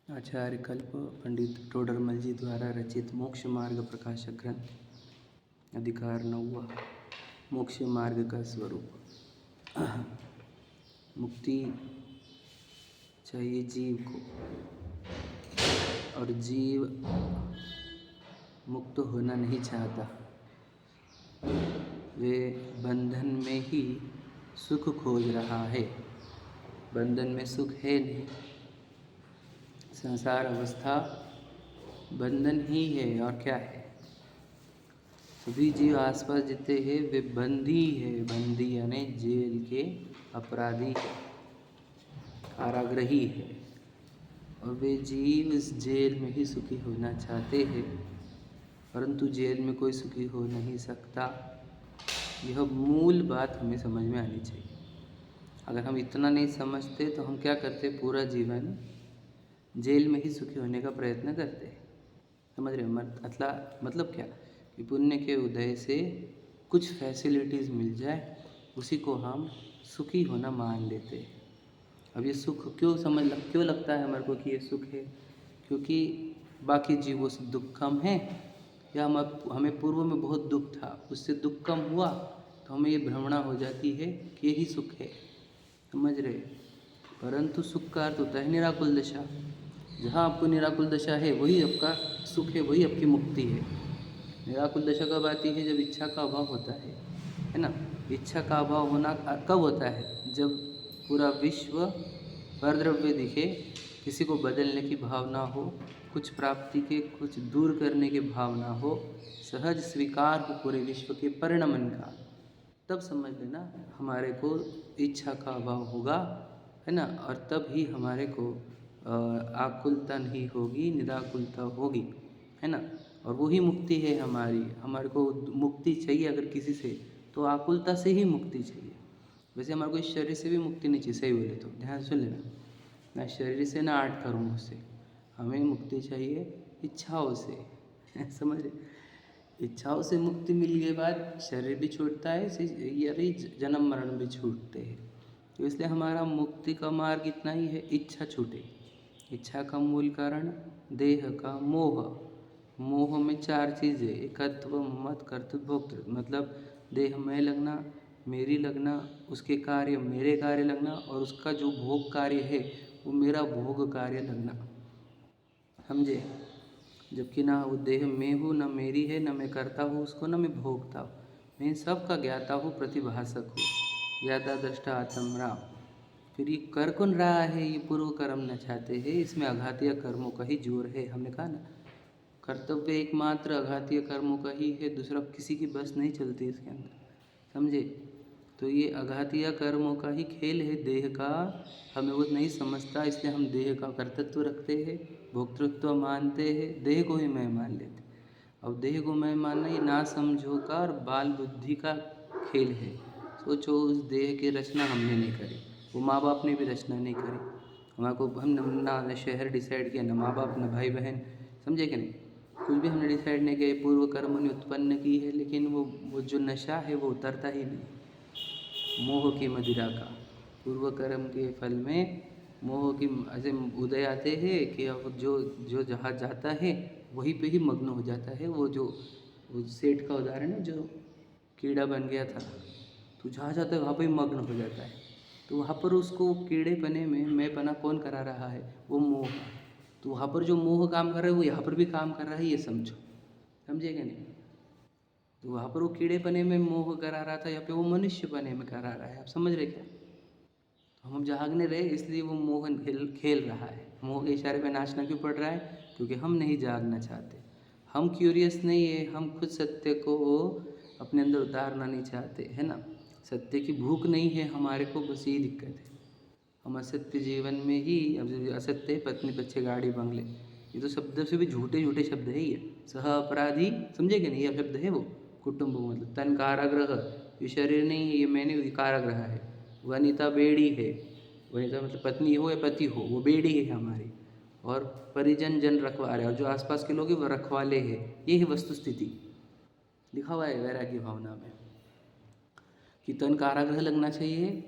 आचार्य कल्प पंडित टोडरमल जी द्वारा रचित मोक्ष मार्ग प्रकाशक ग्रंथ अधिकार 9वां मोक्ष मार्ग का स्वरूप। मुक्ति चाहिए जीव को और जीव मुक्त होना नहीं चाहता। वे बंधन में ही सुख खोज रहा है। बंधन में सुख है नहीं। संसार अवस्था बंधन ही है और क्या है। सभी जीव आसपास जितने हैं वे बंदी है। बंदी यानी जेल के अपराधी है, कारागृही है। और वे जीव इस जेल में ही सुखी होना चाहते हैं, परंतु जेल में कोई सुखी हो नहीं सकता। यह मूल बात हमें समझ में आनी चाहिए। अगर हम इतना नहीं समझते तो हम क्या करते, पूरा जीवन जेल में ही सुखी होने का प्रयत्न करते हैं। समझ रहे हो? मतलब क्या कि पुण्य के उदय से कुछ फैसिलिटीज़ मिल जाए, उसी को हम सुखी होना मान लेते हैं। अब ये सुख क्यों लगता है हमारे को कि ये सुख है? क्योंकि बाकी जीवों से दुख कम है, या हमें पूर्व में बहुत दुख था, उससे दुख कम हुआ तो हमें ये भ्रमणा हो जाती है कि यही सुख है। समझ रहे? परंतु सुख का अर्थ होता है निराकुल दशा। जहाँ आपको निराकुल दशा है वही आपका सुख है, वही आपकी मुक्ति है। निराकुल दशा कब आती है? जब इच्छा का अभाव होता है ना। इच्छा का अभाव होना कब होता है? जब पूरा विश्व परद्रव्य दिखे, किसी को बदलने की भावना हो, कुछ प्राप्ति के कुछ दूर करने की भावना हो, सहज स्वीकार हो पूरे विश्व के परिणमन का, तब समझ लेना हमारे को इच्छा का अभाव होगा, है ना। और तब ही हमारे को आकुलता नहीं होगी, निराकुलता होगी, है ना। और वही मुक्ति है हमारी। हमारे को मुक्ति चाहिए अगर किसी से, तो आकुलता से ही मुक्ति चाहिए। वैसे हमारे को इस शरीर से भी मुक्ति नहीं चाहिए, सही बोले तो ध्यान सुन लेना। ना शरीर से ना 8 कर्मों से, हमें मुक्ति चाहिए इच्छाओं से। समझ रहे? इच्छाओं से मुक्ति मिलने के बाद शरीर भी छूटता है, यानी जन्म मरण भी छूटते हैं। तो इसलिए हमारा मुक्ति का मार्ग इतना ही है, इच्छा छूटे। इच्छा का मूल कारण देह का मोह। मोह में 4 चीज़ें, एकत्व, ममत्व, कर्तृत्व, भोक्तृत्व। मतलब देह में लगना, मेरी लगना, उसके कार्य मेरे कार्य लगना, और उसका जो भोग कार्य है वो मेरा भोग कार्य लगना। समझे? जबकि ना वो देह में हूँ, ना मेरी है, ना मैं करता हूँ उसको, ना मैं भोगता हूँ। मैं सबका ज्ञाता हूँ, प्रतिभासक हूँ। ज्ञाता दृष्टा आत्म राम। फिर ये कर कौन रहा है? ये पूर्व कर्म न चाहते हैं, इसमें अघातीय कर्मों का ही जोर है। हमने कहा ना, कर्तव्य एकमात्र अघातीय कर्मों का ही है, दूसरा किसी की बस नहीं चलती इसके अंदर। समझे? तो ये अघातीय कर्मों का ही खेल है देह का। हमें वो नहीं समझता, इसलिए हम देह का कर्तृत्व रखते हैं, भोक्तृत्व मानते हैं, देह को ही मैं मान लेते। अब देह को मैं मानना ये ना समझो का और बाल बुद्धि का खेल है। सोचो, उस देह की रचना हमने नहीं करी, वो माँ बाप ने भी रचना नहीं करी। हमारे को हम ना शहर डिसाइड किया, ना माँ बाप, ना भाई बहन। समझे कि नहीं? कुछ भी हमने डिसाइड नहीं किया, पूर्व कर्म ने उत्पन्न की है, लेकिन वो जो नशा है वो उतरता ही नहीं। मोह की मदिरा का पूर्व कर्म के फल में मोह की ऐसे उदय आते हैं कि अब जो जहाँ जाता है वहीं पे ही मग्न हो जाता है। वो सेठ का उदाहरण है, जो कीड़ा बन गया था, तो जहाँ जाता है वहाँ पे ही मग्न हो जाता है। तो वहाँ पर उसको कीड़े पने में मैं पना कौन करा रहा है? वो मोह। तो वहाँ पर जो मोह काम कर रहा है वो यहाँ पर भी काम कर रहा है, ये समझो। समझे क्या नहीं? तो वहाँ पर वो कीड़े पने में मोह करा रहा था, यहाँ पे वो मनुष्य पने में करा रहा है। आप समझ रहे क्या? तो हम जागने रहे, इसलिए वो मोह खेल रहा है। मोह के इशारे पे नाचना क्यों पड़ रहा है? क्योंकि हम नहीं जागना चाहते, हम क्यूरियस नहीं है, हम खुद सत्य को अपने अंदर उतारना नहीं चाहते, है ना। सत्य की भूख नहीं है हमारे को, बस यही दिक्कत है। हम असत्य जीवन में ही, अब असत्य है पत्नी बच्चे गाड़ी बंगले, ये तो शब्द से भी झूठे झूठे शब्द है। ये सह अपराधी, समझे कि नहीं? ये शब्द है वो कुटुंब, मतलब तन कारागृह, ये शरीर नहीं है, ये मैंने कारागृह है। वनिता बेड़ी है, वनिता मतलब पत्नी हो या पति हो, वो बेड़ी है हमारी। और परिजन जन रखवाले, और जो आसपास के लोग हैं वो रखवाले हैं। ये है वस्तु स्थिति, लिखा हुआ है वैराग्य भावना में कि तन कारागृह लगना चाहिए,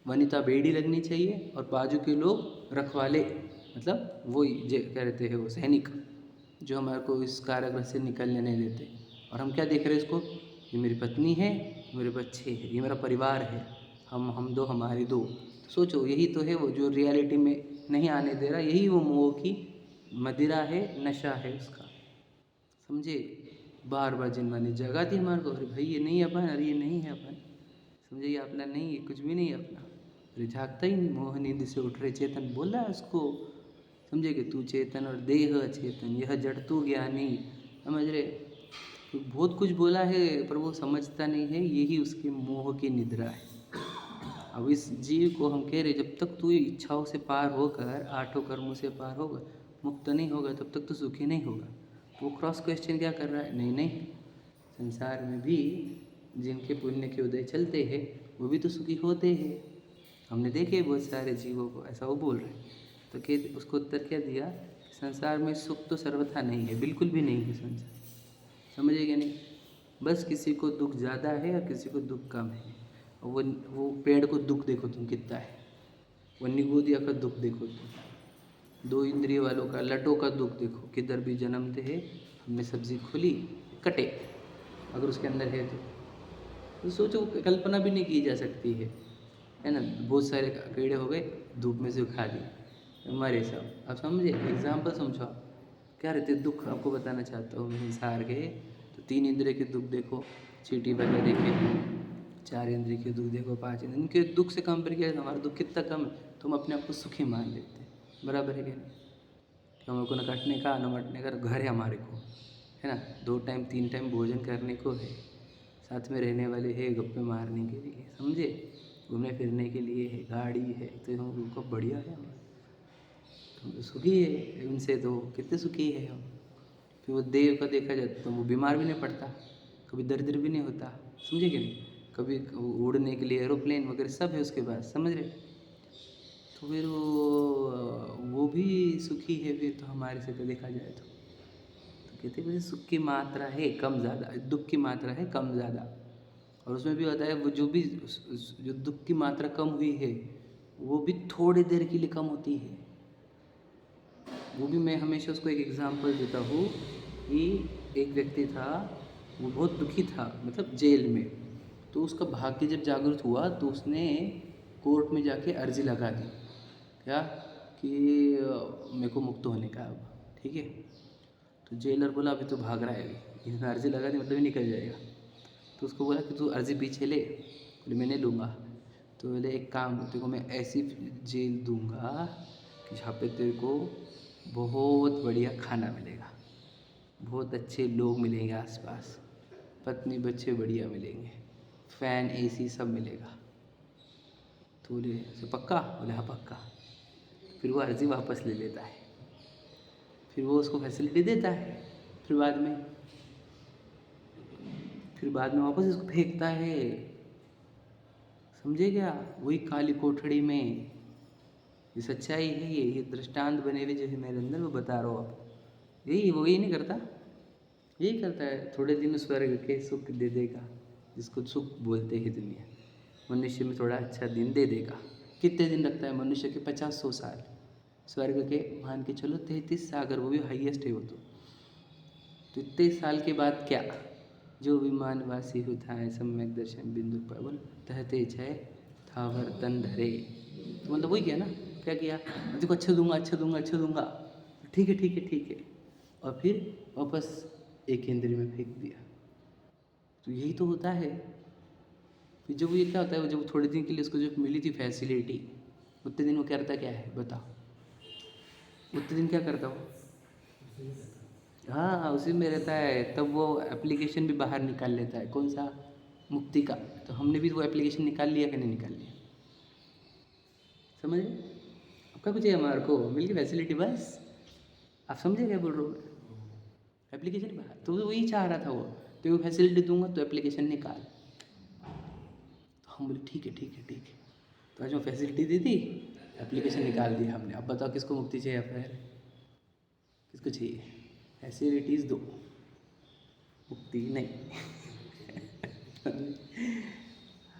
वनिता बेड़ी लगनी चाहिए, और बाजू के लोग रखवाले मतलब वही जो कह रहते हैं वो सैनिक जो हमारे को इस कारागृह से निकलने नहीं देते। और हम क्या देख रहे हैं इसको, ये मेरी पत्नी है, मेरे बच्चे हैं, ये मेरा परिवार है, हम दो हमारी दो। तो सोचो यही तो है वो जो रियलिटी में नहीं आने दे रहा, यही वो मोह की मदिरा है, नशा है उसका। समझे, बार बार जिनवानी जगा दी हमारे को, अरे भाई ये नहीं है अपन, अरे ये नहीं है अपन, समझे ये अपना नहीं है, कुछ भी नहीं है अपना। अरे जागता ही नहीं, मोह नींद से उठ रहे चेतन बोल रहा है उसको, समझे कि तू चेतन और देह अचेतन, यह जड़ तू ज्ञानी, समझ रहे। तो बहुत कुछ बोला है पर वो समझता नहीं है, यही उसके मोह की निद्रा है। अब इस जीव को हम कह रहे जब तक तू इच्छाओं से पार होकर, आठों कर्मों से पार होकर मुक्त नहीं होगा तब तक तो सुखी नहीं होगा। वो क्रॉस क्वेश्चन क्या कर रहा है, नहीं नहीं, संसार में भी जिनके पुण्य के उदय चलते हैं वो भी तो सुखी होते हैं, हमने देखे बहुत सारे जीवों को, ऐसा वो बोल रहे हैं। तो कि उसको उत्तर क्या दिया, संसार में सुख तो सर्वथा नहीं है, बिल्कुल भी नहीं है संसार, समझे क्या नहीं। बस किसी को दुख ज़्यादा है और किसी को दुख कम है। और वो पेड़ को दुख देखो तुम कितना है, वो निगोदिया का दुख देखो तुम, दो इंद्रिय वालों का लटों का दुख देखो, किधर भी जन्मते हैं, हमने सब्जी खोली कटे, अगर उसके अंदर है तो सोचो कल्पना भी नहीं की जा सकती है ना। बहुत सारे कीड़े हो गए, धूप में सुखा दिए, हमारे सब, आप समझे, एग्जाम्पल समझो आप। क्या रहते दुख आपको बताना चाहता हूँ मैं संसार के। तो 3 इंद्रिय के दुख देखो, चींटी वगैरह देखे, 4 इंद्रिय के दुख देखो, 5 इंद्रिय, इनके दुख से कंपेयर किया तो हमारा दुख कितना कम है, तो हम अपने आप को सुखी मान लेते हैं, बराबर है क्या नहीं। कि हमें को न कटने का न मटने का घर है हमारे को, है ना, 2 टाइम 3 टाइम भोजन करने को है, साथ में रहने वाले है गप्पे मारने के लिए, समझे, घूमने फिरने के लिए है, गाड़ी है, तो हम उनको बढ़िया है, हम तो सुखी है उनसे, तो कितने सुखी है हम। फिर वो देव का देखा जाए तो वो बीमार भी नहीं पड़ता, कभी दरिद्र भी नहीं होता, समझे कि नहीं, कभी उड़ने के लिए एरोप्लेन वगैरह सब है उसके पास, समझ रहे। तो फिर वो भी सुखी है फिर, तो हमारे से तो देखा जाए तो कहते हैं सुख की मात्रा है कम ज़्यादा, दुख की मात्रा है कम ज़्यादा। और उसमें भी होता है वो जो भी जो दुख की मात्रा कम हुई है वो भी थोड़ी देर के लिए कम होती है। वो भी मैं हमेशा उसको एक एग्ज़ाम्पल देता हूँ कि एक व्यक्ति था, वो बहुत दुखी था, मतलब जेल में। तो उसका भाग्य जब जागृत हुआ तो उसने कोर्ट में जाके अर्जी लगा दी, क्या कि मेरे को मुक्त होने का अब, ठीक है। तो जेलर बोला अभी तो भाग रहा है, अभी इसने अर्जी लगा दी मतलब ही निकल जाएगा। तो उसको बोला कि तू अर्जी पीछे ले, बोले मैं नहीं लूँगा। तो बोले एक काम, तेरे को मैं ऐसी जेल दूँगा कि जहाँ पे तेरे को बहुत बढ़िया खाना मिलेगा, बहुत अच्छे लोग मिलेंगे आसपास, पत्नी बच्चे बढ़िया मिलेंगे, फ़ैन एसी सब मिलेगा। तो बोले तो पक्का, बोले हाँ पक्का। फिर वो अर्जी वापस ले लेता है, फिर वो उसको फैसिलिटी देता है, फिर बाद में वापस इसको फेंकता है, समझे क्या, वही काली कोठड़ी में। ये सच्चाई है, ये दृष्टांत बने हुए जो है मेरे अंदर, वो बता रहा हूँ आपको। यही वो यही नहीं करता, यही करता है, थोड़े दिन स्वर्ग के सुख दे देगा, जिसको सुख बोलते हैं दुनिया, मनुष्य में थोड़ा अच्छा दिन दे देगा। कितने दिन लगता है मनुष्य के, 50-100 साल, स्वर्ग के मान के चलो 33 सागर, वो भी हाईएस्ट है वो तो इतने साल के बाद क्या, जो विमानवासी हुथा है सम्यक दर्शन बिंदु पर बोल तहते छय थावर तन धरे। तो मतलब वही किया ना, क्या किया, देखो अच्छा दूंगा अच्छा दूंगा अच्छा दूंगा, ठीक है ठीक है ठीक है, और फिर वापस एक इंद्रिय में फेंक दिया। तो यही तो होता है। फिर जब ये क्या होता है, जब थोड़े दिन के लिए उसको जो मिली थी फैसिलिटी, उतने दिन वो करता क्या है बताओ, उतने दिन क्या करता वो, हाँ उसी में रहता है। तब वो एप्लीकेशन भी बाहर निकाल लेता है, कौन सा, मुक्ति का। तो हमने भी वो एप्लीकेशन निकाल लिया कि नहीं निकाल लिया, समझ रहे, आपका कुछ है हमारे को मिल गई फैसिलिटी बस, आप समझे क्या बोल रहे हो, एप्लीकेशन बाहर। तो वो वही चाह रहा था वो, तो वो फैसिलिटी दूंगा तो एप्लीकेशन निकाल। तो हम बोले ठीक है ठीक है ठीक है, तो आज वो फैसिलिटी दे दी, एप्लीकेशन निकाल दिया हमने। अब बताओ किसको मुक्ति चाहिए, फिर किसको चाहिए, फैसिलिटीज़ दो, मुक्ति नहीं।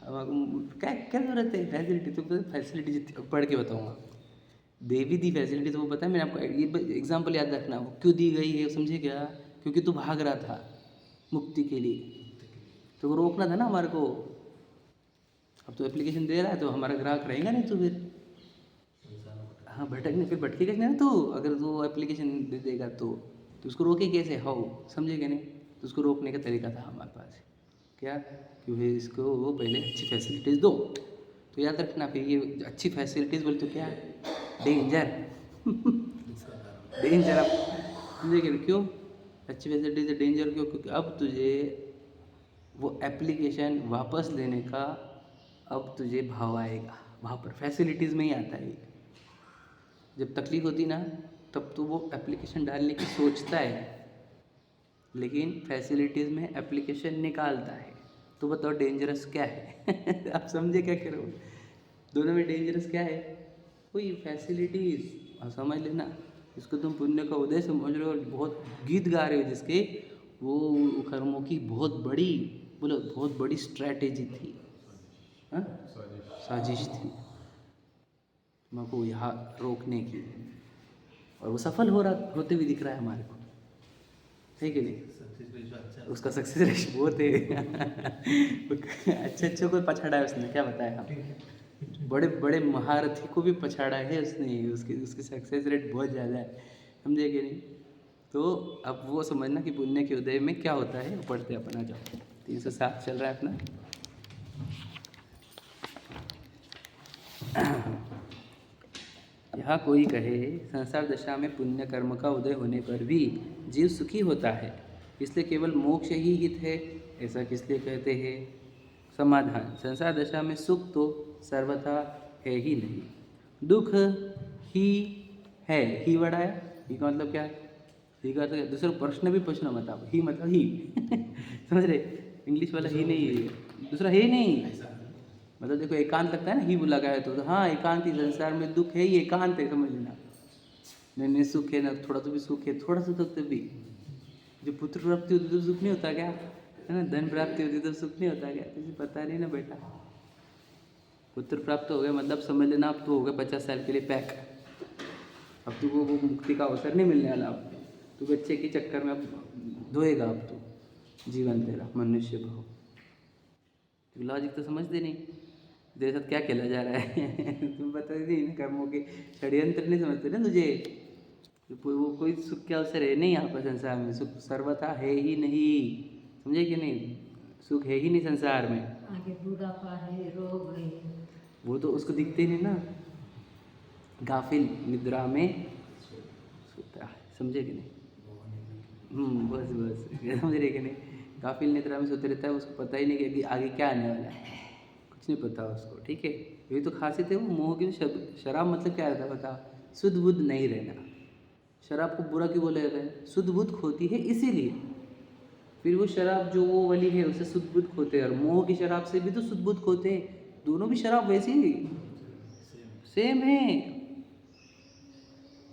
अब क्या क्या जरूरत है फैसिलिटी, तो फैसिलिटी पढ़ के बताऊँगा। देवी दी फैसिलिटी तो वो पता है, मैंने आपको ये एग्जाम्पल याद रखना, वो क्यों दी गई है समझे क्या? क्योंकि तू भाग रहा था मुक्ति के लिए, तो वो रोकना था ना हमारे को। अब तो एप्लीकेशन दे रहा है तो हमारा ग्राहक रहेगा नहीं तो फिर, हाँ भटकने, फिर भटकेगा नहीं ना। तो अगर वो एप्लीकेशन दे देगा तो उसको रोके कैसे? हाउ, समझेगा नहीं? तो उसको रोकने का तरीका था हमारे पास, क्या कि भाई इसको वो पहले अच्छी फैसिलिटीज़ दो। तो याद रखना, फिर ये अच्छी फैसिलिटीज़ बोले तो क्या? डेंजर डेंजर आप समझेगा नहीं? क्यों अच्छी फैसिलिटीज़ है डेंजर क्यों? क्योंकि अब तुझे वो एप्लीकेशन वापस लेने का अब तुझे भाव आएगा, वहाँ पर फैसिलिटीज़ में ही आता है। जब तकलीफ होती ना तब तो वो एप्लीकेशन डालने की सोचता है, लेकिन फैसिलिटीज़ में एप्लीकेशन निकालता है। तो बताओ डेंजरस क्या है? आप समझे क्या करो? दोनों में डेंजरस क्या है? कोई फैसिलिटीज़ समझ लेना, इसको तुम पुण्य का उदय समझ रहे हो, बहुत गीत गा रहे हो जिसके, वो कर्मों की बहुत बड़ी, बोलो बहुत बड़ी स्ट्रैटेजी थी, हाँ साजिश थी तुमको यहाँ रोकने की, और वो सफल होते हुए दिख रहा है हमारे को, है कि नहीं? उसका सक्सेस रेट बहुत है। अच्छे को पछाड़ा है उसने, क्या बताया हम, बड़े बड़े महारथी को भी पछाड़ा है उसने, उसकी सक्सेस रेट बहुत ज़्यादा है, समझे कि नहीं? तो अब वो समझना कि पुण्य के उदय में क्या होता है, पढ़ते अपन। आ जाओ, 307 चल रहा है अपना। यहाँ कोई कहे संसार दशा में पुण्य कर्म का उदय होने पर भी जीव सुखी होता है, इसलिए केवल मोक्ष ही हित है, ऐसा किस लिए कहते हैं? समाधान, संसार दशा में सुख तो सर्वथा है ही नहीं, दुख ही है। ही बढ़ाया, ही का मतलब क्या है? ही का मतलब दूसरा प्रश्न भी पूछना मत आप, ही मतलब ही समझ रहे? इंग्लिश वाला ही नहीं है, दूसरा है नहीं, मतलब देखो एकांत लगता है ना, ही लगा है तो हाँ एकांत ही, संसार में दुख है, ये एकांत है, समझ लेना। नहीं सुख है ना, थोड़ा तो भी सुख है, थोड़ा सा तो भी। जो पुत्र प्राप्ति होती तो सुख नहीं होता क्या? है ना, धन प्राप्ति होती तो सुख नहीं होता क्या? तुझे पता नहीं ना बेटा, पुत्र प्राप्त हो गया मतलब समझ लेना अब तो हो गया 50 साल के लिए पैक। अब तो वो मुक्ति का अवसर नहीं मिलने वाला, अब तो बच्चे के चक्कर में अब धोएगा, अब तो जीवन तेरा मनुष्य भाव। लॉजिक तो समझते नहीं, तेरे साथ क्या खेला जा रहा है? तुम पता नहीं, कर्मों के षड्यंत्र नहीं समझते ना तुझे। वो कोई सुख के अवसर है नहीं यहाँ पर संसार में, सुख सर्वथा है ही नहीं, समझे कि नहीं? सुख है ही नहीं संसार में। आगे बुढ़ापा है, रोग है, वो तो उसको दिखते नहीं ना, गाफिल निद्रा में सोता है, समझे कि नहीं? बस समझ रहे कि नहीं? गाफिल निद्रा में सोते रहता है, उसको पता ही नहीं कि आगे क्या आने वाला है, कुछ नहीं पता उसको, ठीक है? यही तो खासियत है वो मोह की। शराब मतलब क्या रहता है बता? शुद्ध बुद्ध नहीं रहना। शराब को बुरा क्यों बोला जाता है? शुद्ध बुद्ध खोती है इसीलिए। फिर वो शराब जो वो वाली है उससे शुद्ध बुद्ध खोते हैं, और मोह की शराब से भी तो शुद्ध बुद्ध खोते हैं। दोनों भी शराब वैसी ही सेम है,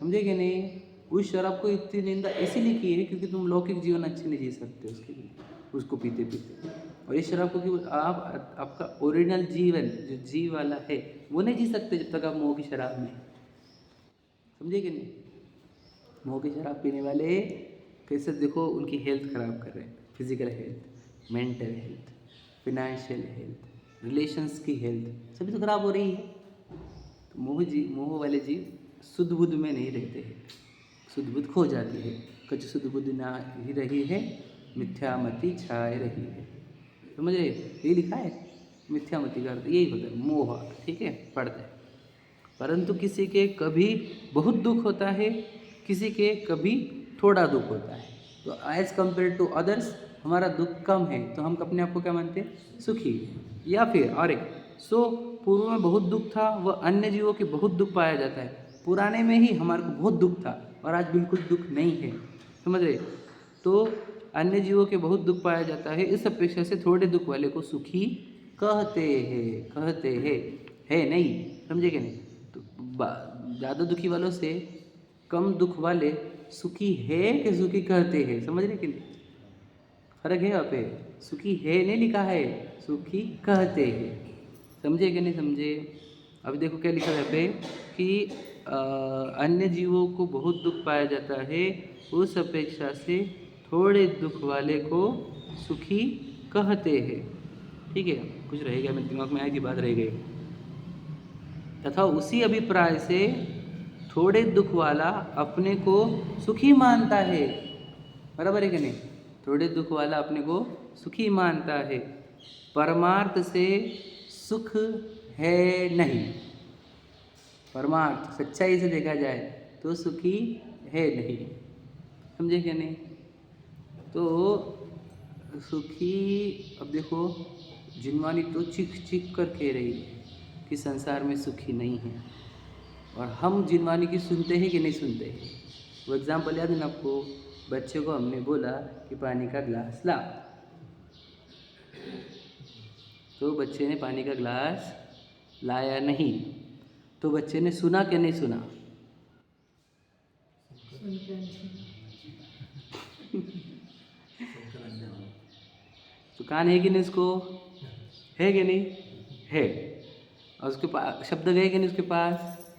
समझे कि नहीं? उस शराब को इतनी निंदा इसीलिए की है क्योंकि तुम लौकिक जीवन अच्छे नहीं जी सकते उसके लिए, उसको पीते पीते। और इस शराब को क्यों आप आपका ओरिजिनल जीवन जो जी वाला है वो नहीं जी सकते जब तक आप मोह की शराब में, समझे कि नहीं? मोह की शराब पीने वाले कैसे देखो उनकी हेल्थ ख़राब कर रहे हैं, physical health, mental health, financial health, relations की हेल्थ सभी तो खराब हो रही है। तो मोह वाले जीव शुद्ध बुद्ध में नहीं रहते हैं, शुद्ध बुद्ध खो जाती है। कछ शुद्ध बुद्ध ना ही रही है, मिथ्यामति छाए रही है, समझ रहे? ये लिखा है, मिथ्यामति का अर्थ यही होता है मोह, ठीक है? पढ़ते हैं। परंतु किसी के कभी बहुत दुख होता है, किसी के कभी थोड़ा दुख होता है, तो एज कम्पेयर टू अदर्स हमारा दुख कम है तो हम अपने आप को क्या मानते हैं? सुखी। या फिर और एक, सो पूर्व में बहुत दुख था, वह अन्य जीवों के बहुत दुख पाया जाता है, पुराने में ही हमारे को बहुत दुख था और आज बिल्कुल दुख नहीं है, समझ रहे? तो अन्य जीवों के बहुत दुख पाया जाता है, इस अपेक्षा से थोड़े दुख वाले को सुखी कहते हैं, है नहीं, समझे कि नहीं? तो ज़्यादा दुखी वालों से कम दुख वाले सुखी है कि सुखी कहते हैं, समझ रहे कि नहीं? फर्क है यहाँ पे, सुखी है नहीं लिखा है, सुखी कहते हैं, समझे कि नहीं समझे? अभी देखो क्या लिखा है यहाँ पे कि अन्य जीवों को बहुत दुख पाया जाता है, उस अपेक्षा से थोड़े दुख वाले को सुखी कहते हैं। ठीक है, कुछ रह गया मेरे दिमाग में, आई थी बात रह गई। तथा उसी अभिप्राय से थोड़े दुख वाला अपने को सुखी मानता है। बराबर है कि नहीं? थोड़े दुख वाला अपने को सुखी मानता है, परमार्थ से सुख है नहीं। परमार्थ सच्चाई से देखा जाए तो सुखी है नहीं। समझे क्या नहीं? तो सुखी, अब देखो जिनवानी तो चीख चीख कर कह रही है कि संसार में सुखी नहीं है, और हम जिनवानी की सुनते हैं कि नहीं सुनते हैं? वो एग्जाम्पल याद है ना आपको? बच्चे को हमने बोला कि पानी का ग्लास ला, तो बच्चे ने पानी का ग्लास लाया नहीं, तो बच्चे ने सुना कि नहीं सुना? तो कान है कि नहीं उसको? है कि नहीं? है। और उसके पास शब्द गए कि नहीं उसके पास?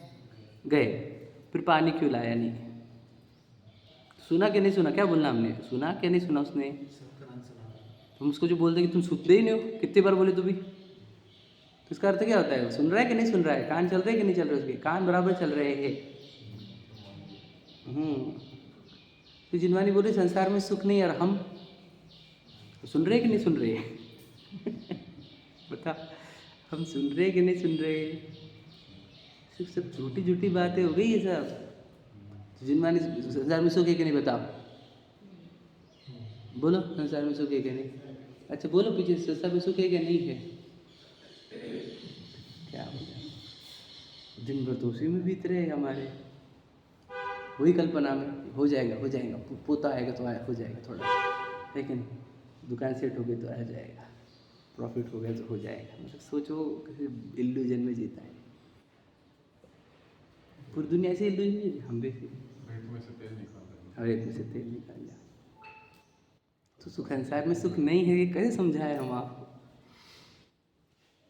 गए। फिर पानी क्यों लाया नहीं? सुना कि नहीं सुना? क्या बोलना हमने? सुना कि नहीं सुना उसने? तुम उसको जो बोलते कि तुम सुनते ही नहीं हो, कितनी बार बोले तो भी, तो इसका अर्थ क्या होता है? सुन रहा है कि नहीं सुन रहा है? कान चल रहे हैं कि नहीं चल रहे? उसके कान बराबर चल रहे हैं। तो जिनवानी बोले संसार में सुख नहीं, और हम सुन रहे कि नहीं सुन रहे? बता, हम सुन रहे कि नहीं सुन रहे? सब झूठी झूठी बातें हो गई ये सब। जिनवानी संसार में सुख है कि नहीं? बताओ, बोलो संसार में सुख है कि नहीं? अच्छा बोलो पीछे, संसार में सुख है कि नहीं है? क्या बोला? दिन भर तो उसी में बीत रहे हमारे, वही कल्पना में। हो जाएगा हो जाएगा, पोता आएगा तो आया हो जाएगा थोड़ा, लेकिन दुकान सेट हो गई तो आ जाएगा, प्रॉफिट हो गया तो हो जाएगा। मतलब सोचो किसी इल्यूजन में जीता है। पूरी दुनिया ऐसे इल्यूजन, हम भी और एक में से तेल निकाल जा। तो सुख संसार में सुख नहीं है, ये कैसे समझाए हम आपको?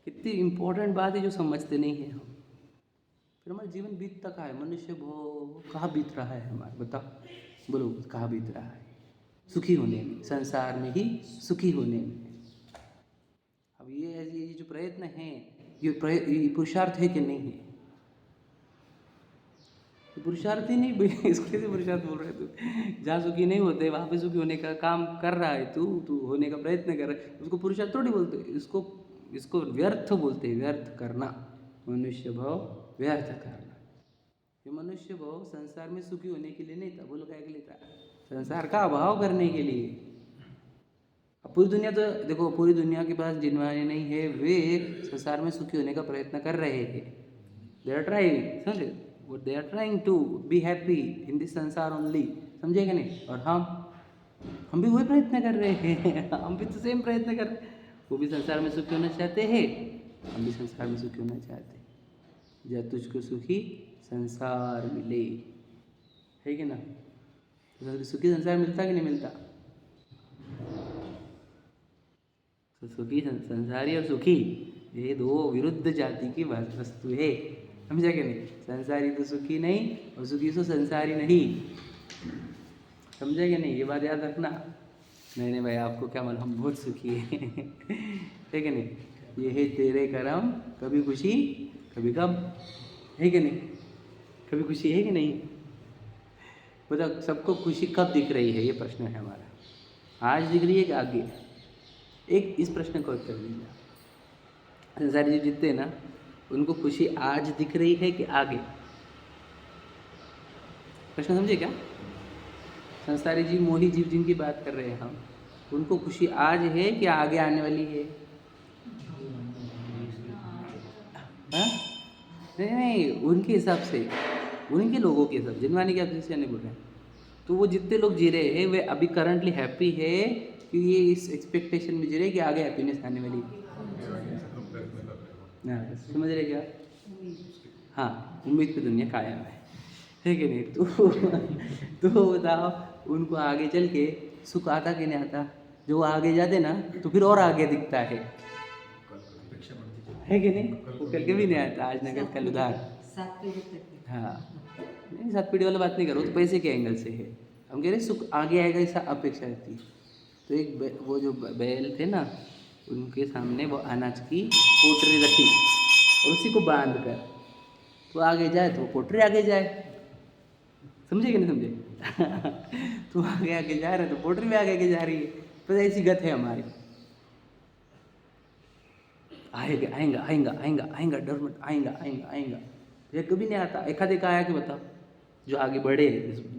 कितनी इम्पोर्टेंट बात है जो समझते नहीं है हम। फिर हमारा जीवन बीतता कहाँ है? मनुष्य भो कहाँ बीत रहा है हमारा? बताओ, बोलो कहाँ बीत रहा है? सुखी होने में, संसार में ही सुखी होने में। अब ये जो प्रयत्न है, ये पुरुषार्थ है कि नहीं है? पुरुषार्थ ही नहीं भाई, इसके से पुरुषार्थ बोल रहे तू? जहाँ सुखी नहीं होते वहाँ पे सुखी होने का काम कर रहा है तू होने का प्रयत्न कर रहा है, उसको पुरुषार्थ थोड़ी बोलते? इसको व्यर्थ बोलते हैं, व्यर्थ करना, मनुष्य भाव व्यर्थ करना। ये मनुष्य भाव संसार में सुखी होने के लिए नहीं था। बोलो क्या के लिए था? संसार का अभाव करने के लिए। अब पूरी दुनिया तो देखो, पूरी दुनिया के पास जिनवानी नहीं है, वे संसार में सुखी होने का प्रयत्न कर रहे हैं। दे आर ट्राइंग, समझे? They are trying to be happy in this संसार ओनली। समझे कि नहीं? और हम भी वही प्रयत्न कर रहे हैं। हम भी तो सेम प्रयत्न कर रहे हैं। वो भी संसार में सुखी होना चाहते हैं, हम भी संसार में सुखी होना चाहते हैं। जब तुझको सुखी संसार मिले, है कि ना? तो सुखी संसार मिलता कि नहीं मिलता? तो सुखी संसारी और सुखी ये दो विरुद्ध जाति की वस्तु है। समझा कि नहीं? संसारी तो सुखी नहीं और सुखी तो संसारी नहीं। समझा कि नहीं? ये बात याद रखना। नहीं भाई, आपको क्या मालूम, हम बहुत सुखी है। है कि नहीं? ये है तेरे करम, कभी खुशी कभी गम, है कि नहीं? कभी खुशी है कि नहीं? मतलब सबको खुशी कब दिख रही है, ये प्रश्न है हमारा। आज दिख रही है कि आगे? एक इस प्रश्न का उत्तर दीजिए। संसारी जीव जितने ना, उनको खुशी आज दिख रही है कि आगे? प्रश्न समझे क्या? संसारी जीव, मोही जीव जिनकी बात कर रहे हैं हम, उनको खुशी आज है कि आगे आने वाली है? हाँ? नहीं, उनके हिसाब से, उनके लोगों के हिसाब, जिनवानी के हिसाब से नहीं बोल रहे हैं। तो वो जितने लोग जी रहे हैं वे अभी करंटली हैप्पी है कि ये इस एक्सपेक्टेशन में जी रहे कि आगे हैप्पीनेस आने वाली है? समझ रहे क्या? हाँ, उम्मीद पे दुनिया कायम है कि नहीं? तो बताओ, उनको आगे चल के सुख आता कि नहीं आता? जो आगे जाते ना तो फिर और आगे दिखता है कि नहीं? वो कल के भी नहीं आता, आज नगद कल उधार। सात पीढ़ी तक की। हाँ, नहीं 7 पीढ़ी वाला बात नहीं कर रहा, वो तो पैसे के एंगल से है। हम कह रहे सुख आगे आएगा ऐसा अपेक्षा रहती है। तो एक वो जो बैल थे ना, उनके सामने वो अनाज की पोटरी रखी और उसी को बांध कर तो आगे जाए तो वो पोटरी आगे जाए। समझे कि नहीं समझे? तो आगे आगे जा रहे तो पोटरी भी आगे आगे जा रही है। तो ऐसी गत है हमारी। आएगा आएगा आएगा आएगा आएगा, डर मत, आएगा आएगा आएगा। ये कभी नहीं आता। एक आध आया कि बताओ, जो आगे बढ़े,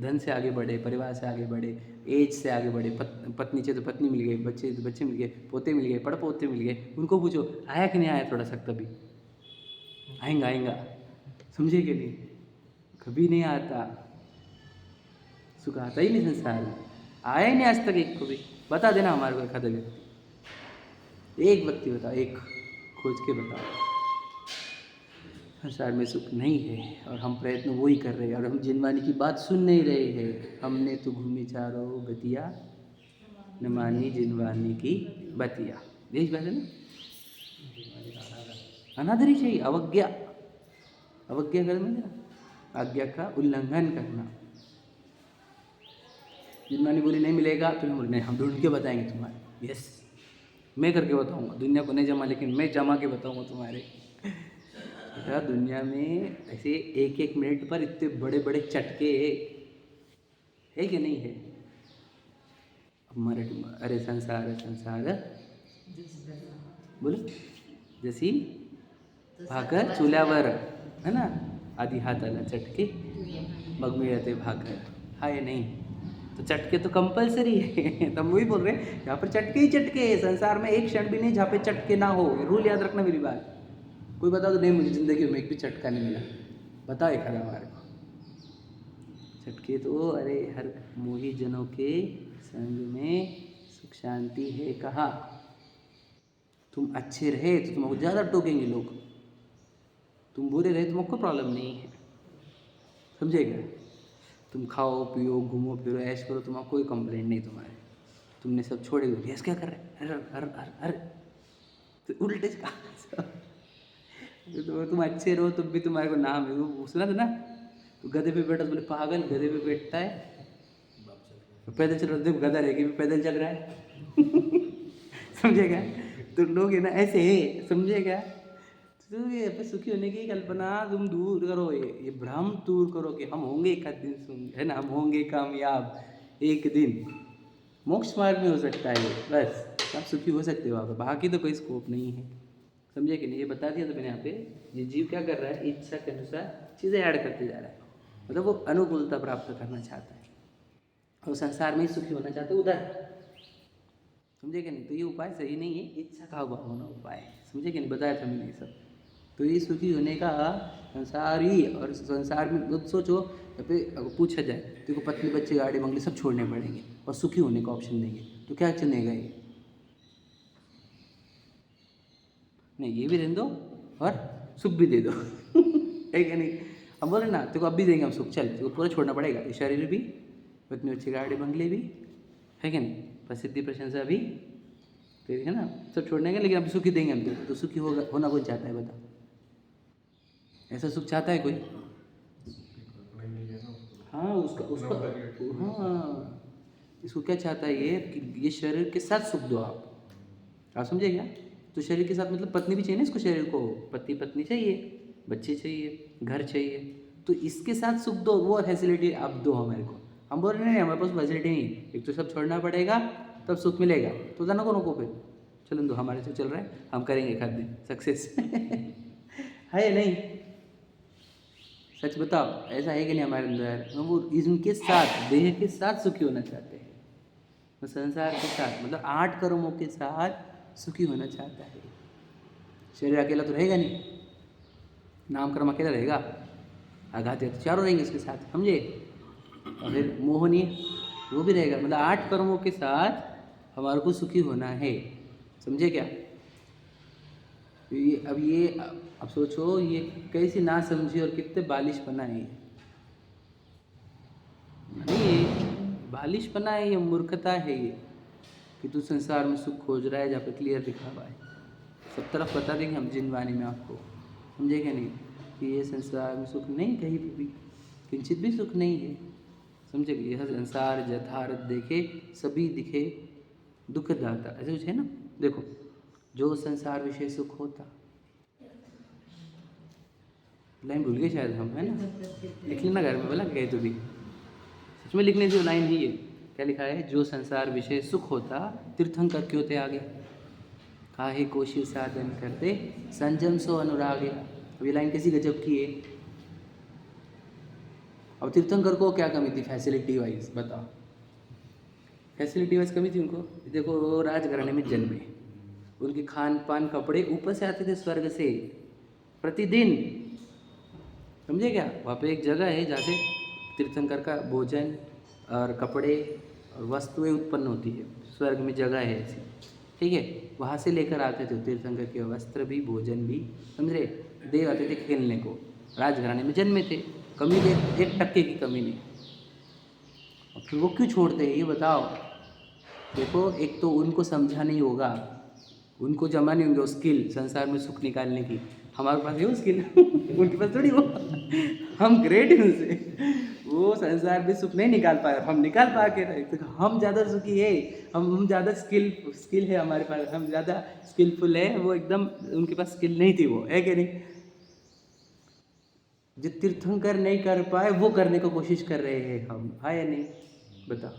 धन से आगे बढ़े, परिवार से आगे बढ़े, एज से आगे बढ़े, पत्नी चाहिए तो पत्नी मिल गई, बच्चे तो बच्चे मिल गए, पोते मिल गए, पड़पोते मिल गए, उनको पूछो आया कि नहीं आया थोड़ा सा कभी? आएगा आएगा। समझे कि नहीं? कभी नहीं आता। सुख आता ही नहीं संसार में, आया ही नहीं आज तक एक को भी। बता देना हमारे को एक आधा व्यक्ति, एक व्यक्ति बताओ, एक खोज के बताओ। संसार में सुख नहीं है और हम प्रयत्न वही कर रहे हैं और हम जिनवानी की बात सुन नहीं रहे हैं। हमने तो घूमी चारों गतिया, न मानी जिनवानी की बतिया। यही बात है ना, अनादर ही चाहिए, अवज्ञा। अवज्ञा करना, आज्ञा का उल्लंघन करना। जिनवानी बोली नहीं मिलेगा तो हम बोले नहीं, हम ढूंढ के बताएंगे तुम्हारे। यस, मैं करके बताऊंगा, दुनिया को नहीं जमा, लेकिन मैं जमा के बताऊंगा तुम्हारे। बेटा दुनिया में ऐसे एक एक मिनट पर इतने बड़े बड़े चटके है कि नहीं है? अब मराठी में अरे संसार संसार बोलो जैसी भाकर चुल्यावर है ना, आधी हाताला चटके मग मिळते भाकर। हाँ या नहीं? तो चटके तो कंपलसरी है। तो हम वही बोल रहे हैं, यहाँ पर चटके ही चटके है। संसार में एक क्षण भी नहीं जहाँ पे चटके ना हो। रूल याद रखना मेरी बात। कोई बता दो नहीं मुझे ज़िंदगी में एक भी चटका नहीं मिला, बताओ एक आधा हमारे को। चटके तो अरे हर मोही जनों के संग में सुख शांति है कहाँ। तुम अच्छे रहे तो तुमको ज़्यादा टोकेंगे लोग, तुम बुरे रहे तो तुमको प्रॉब्लम नहीं है। समझेगा? तुम खाओ पियो घूमो फिरो ऐश करो, तुम्हारा कोई कंप्लेंट नहीं तुम्हारे। तुमने सब छोड़े हुए, यस क्या कर रहे हैं, अरे अरे अरे अरे, तो उल्टे से कहा। तो तुम अच्छे रहो तब भी तुम्हारे को नाम है। वो सुना था ना, तो गधे पे बैठा तो बोले पागल गधे पे बैठता है, पैदल चल रहा है, गधा रह के भी पैदल चल रहा है। समझेगा? तो लोग है ना ऐसे है, समझेगा? तो ये पे सुखी होने की कल्पना तुम दूर करो, ये भ्रम दूर करो कि हम होंगे एक दिन, है ना, हम होंगे कामयाब एक दिन। मोक्ष मार्ग में हो सकता है, बस आप सुखी हो सकते हो, वहाँ पर बाकी तो कोई स्कोप नहीं है। समझे कि नहीं? ये बता दिया तो मैंने यहाँ पे। ये जीव क्या कर रहा है, इच्छा के अनुसार चीज़ें ऐड करते जा रहा है, मतलब वो अनुकूलता प्राप्त करना चाहता है और संसार में ही सुखी होना चाहता है उधर। समझे कि नहीं? तो ये उपाय सही नहीं है, इच्छा का अभाव होना उपाय है। समझे कि नहीं? बताया था मैंने ये सब। तो ये सुखी होने का संसार ही, और संसार में खुद सोचो, पे अगर पूछा जाए तो को पत्नी बच्चे गाड़ी बंगले सब छोड़ने पड़ेंगे और सुखी होने का ऑप्शन देंगे, तो क्या चुनेगा ये? नहीं, ये भी रहने दो और सुख भी दे दो। है कि नहीं? हम बोले ना तेरे को अब भी देंगे हम सुख, चल तेरे को पूरा छोड़ना पड़ेगा, ये शरीर भी, पत्नी बच्चे गाड़ी बंगले भी, है कि नहीं, प्रसिद्धि प्रशंसा भी, तो है ना, सब छोड़ने के, लेकिन अभी सुखी देंगे हम तेरे को। तो सुखी होना कौन चाहता है बता? ऐसा सुख चाहता है कोई? हाँ उसका हाँ, इसको क्या चाहता है ये कि ये शरीर के साथ सुख दो आप समझे क्या? तो शरीर के साथ मतलब पत्नी भी चाहिए ना इसको, शरीर को पत्नी चाहिए, बच्चे चाहिए, घर चाहिए, तो इसके साथ सुख दो, वो फैसिलिटी आप दो हमारे को। हम बोल रहे नहीं हमारे पास फैसिलिटी नहीं, एक तो सब छोड़ना पड़ेगा तब सुख मिलेगा, तो जाना को नको फिर चलो दो, हमारे से चल रहा है, हम करेंगे एक आध दिन सक्सेस। है नहीं? सच बताओ, ऐसा है कि नहीं हमारे अंदर? हम वो इनके साथ, देह के साथ सुखी होना चाहते हैं, तो संसार के साथ मतलब 8 कर्मों के साथ सुखी होना चाहता है। शरीर अकेला तो रहेगा नहीं, नाम कर्म अकेला रहेगा, आघात तो चारों रहेंगे उसके साथ, समझे? और फिर मोहनी वो भी रहेगा, मतलब 8 कर्मों के साथ हमारे को सुखी होना है। समझे क्या? ये अब सोचो ये कैसी ना समझी और कितने बालिशपना है ये। नहीं बालिशपना है ये, मूर्खता है ये कि तू संसार में सुख खोज रहा है जहाँ पे क्लियर लिखा हुआ है, सब तरफ बता देंगे हम जिनवानी में आपको। समझे क्या नहीं? कि ये संसार में सुख नहीं, कहीं भी किंचित भी सुख नहीं है। समझे? यह संसार यथार्थ देखे सभी दिखे दुखदाता, ऐसे कुछ है ना। देखो, जो संसार विषय सुख होता, लाइन भूल गए शायद हम, है ना, लिख लेना घर में, बोला कहे तो भी सच में लिखने से लाइन ही है। क्या लिखा है? जो संसार विषय सुख होता तीर्थंकर क्यों होते आगे, काहे कोशिश साधन करते संजम सो अनुरागे। अब ये लाइन किसी गजब की है। अब तीर्थंकर को क्या कमी थी फैसिलिटी वाइज, बताओ, फैसिलिटी वाइज कमी थी उनको। देखो, वो राजघराने में जन्मे, उनके खान पान कपड़े ऊपर से आते थे स्वर्ग से प्रतिदिन। समझे क्या? वहाँ पे एक जगह है जहाँ से तीर्थंकर का भोजन और कपड़े और वस्तुएं उत्पन्न होती है, स्वर्ग में जगह है ऐसी, ठीक है। वहाँ से लेकर आते थे तीर्थंकर के वस्त्र भी, भोजन भी, समझे, दे आते थे खेलने को। राजघराने में जन्मे थे, कमी दे 1% की कमी नहीं। और फिर वो क्यों छोड़ते हैं ये बताओ। देखो, एक तो उनको समझा नहीं होगा, उनको जमा नहीं होंगे वो स्किल संसार में सुख निकालने की। हमारे पास है वो स्किल उनके पास थोड़ी हो। हम ग्रेट हैं उनसे, वो संसार में सुख नहीं निकाल पाए, हम निकाल पा के रहे। तो हम ज़्यादा सुखी है, हम ज़्यादा स्किल है हमारे पास, हम ज़्यादा स्किलफुल है। वो एकदम, उनके पास स्किल नहीं थी, वो है कि नहीं। जो तीर्थंकर नहीं कर पाए वो करने को कोशिश कर रहे हैं हम, है या नहीं, बताओ।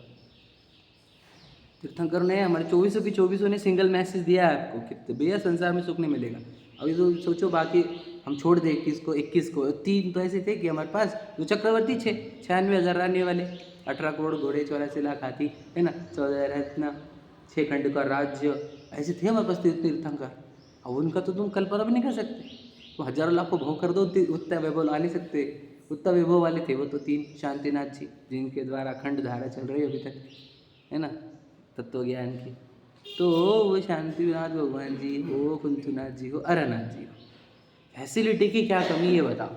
तीर्थंकर ने, हमारे 24 की 24 ने सिंगल मैसेज दिया है आपको, कितने भैया संसार में सुख नहीं मिलेगा। अभी तो सोचो, बाकी हम छोड़ दें 21 को, 21 को, 3 तो ऐसे थे कि हमारे पास जो चक्रवर्ती 96,000 रहने वाले, 18 करोड़ घोड़े, 84 लाख हाथी, है ना, 14 रत्न, 6 खंड का राज्य, ऐसे थे हमारे पास तीर्थंकर। अब उनका तो तुम कल्पना भी नहीं कर सकते। तो हजारों लाख को भोग कर दो, उतना वैभव ला नहीं सकते। उतना वैभव वाले थे वो तो 3 शांतिनाथ जी, जिनके द्वारा अखंड धारा चल रही है अभी तक, है ना, तत्व ज्ञान की। तो वो शांतिनाथ भगवान जी हो, कुंतुनाथ जी हो, अरनाथ जी हो, फैसिलिटी की क्या कमी है बताओ।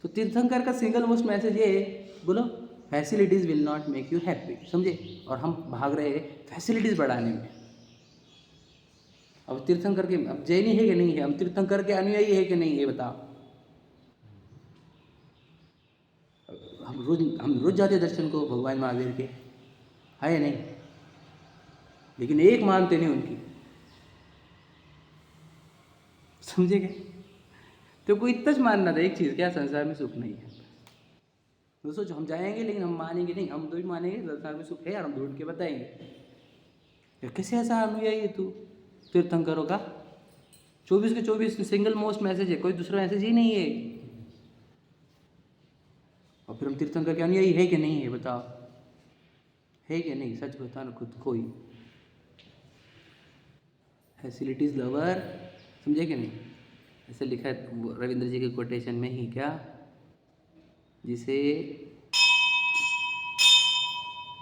तो तीर्थंकर का सिंगल मोस्ट मैसेज ये है, बोलो, facilities will not make you happy, समझे। और हम भाग रहे हैं फैसिलिटीज़ बढ़ाने में। अब तीर्थंकर के, अब जैनी है कि नहीं है, हम तीर्थंकर के अनुयायी है कि नहीं है बताओ। हम रोज जाते दर्शन को भगवान महावीर के, है या नहीं, लेकिन एक मानते नहीं उनकी, समझे क्या। तो कोई इतना मानना था एक चीज़, क्या संसार में सुख नहीं है। तो सोचो, हम जाएंगे लेकिन हम मानेंगे नहीं, हम तो भी मानेंगे संसार में सुख है और हम ढूंढ के बताएंगे। कैसे ऐसा अनुयायी है तू तीर्थंकरों का? 24 के 24 सिंगल मोस्ट मैसेज है, कोई दूसरा मैसेज ही नहीं है। और फिर हम तीर्थंकर के अनुयायी है कि नहीं है बताओ, है कि नहीं, सच बताना खुद को ही। फैसिलिटीज लवर, समझे कि नहीं। ऐसे लिखा है रविंद्र जी के कोटेशन में ही, क्या, जिसे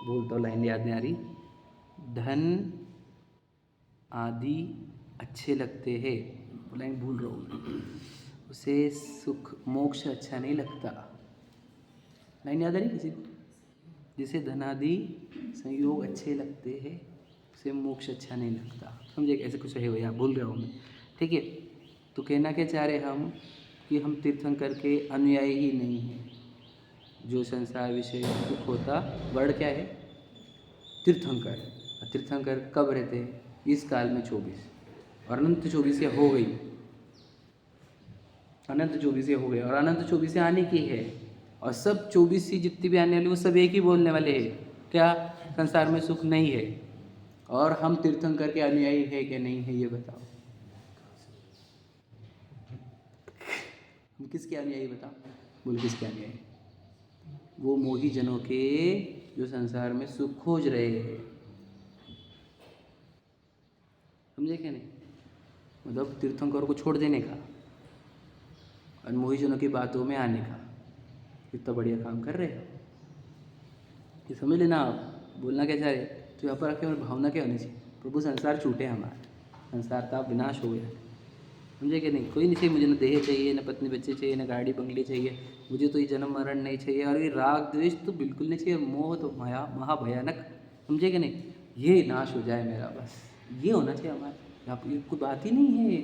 बोलता हूँ, लाइन याद नहीं आ रही, धन आदि अच्छे लगते हैं, लाइन भूल रहा हूँ, उसे सुख मोक्ष अच्छा नहीं लगता। लाइन याद आ रही किसी को? जिसे धनादि संयोग अच्छे लगते हैं उसे मोक्ष अच्छा नहीं लगता, समझे, ऐसे कुछ है भैया, भूल रहा हूँ मैं, ठीक है। तो कहना क्या चाह रहे हम कि हम तीर्थंकर के अनुयायी ही नहीं हैं। जो संसार विषय सुख होता, वर्ड क्या है, तीर्थंकर। तीर्थंकर कब रहते हैं? इस काल में 24, और अनंत 24 हो गई, अनंत 24 हो गए, और अनंत 24 आने की है। और सब 24 जितनी भी आने वाली वो सब एक ही बोलने वाले हैं, क्या, संसार में सुख नहीं है। और हम तीर्थंकर के अनुयायी है कि नहीं है ये बताओ। हम किसके अनुयायी बताओ, बोल किसके अनुयायी? वो मोही जनों के जो संसार में सुख खोज रहे हैं, समझे क्या नहीं। मतलब तीर्थंकर को छोड़ देने का और मोही जनों की बातों में आने का, इतना बढ़िया काम कर रहे हो ये समझ लेना आप। बोलना क्या चाह रहे, तो यहाँ पर आके हमारी भावना क्या होनी चाहिए, प्रभु संसार छूटे हमारा, संसार था विनाश हो गया, समझे कि नहीं। कोई नहीं चाहिए मुझे, ना देह चाहिए, ना पत्नी बच्चे चाहिए, ना गाड़ी बंगले चाहिए, मुझे तो ये जन्म मरण नहीं चाहिए, और ये राग द्वेष तो बिल्कुल नहीं चाहिए, मोह तो महाभयानक, समझे कि नहीं। ये नाश हो जाए मेरा, बस ये होना चाहिए हमारा। यहाँ पर कोई बात ही नहीं है।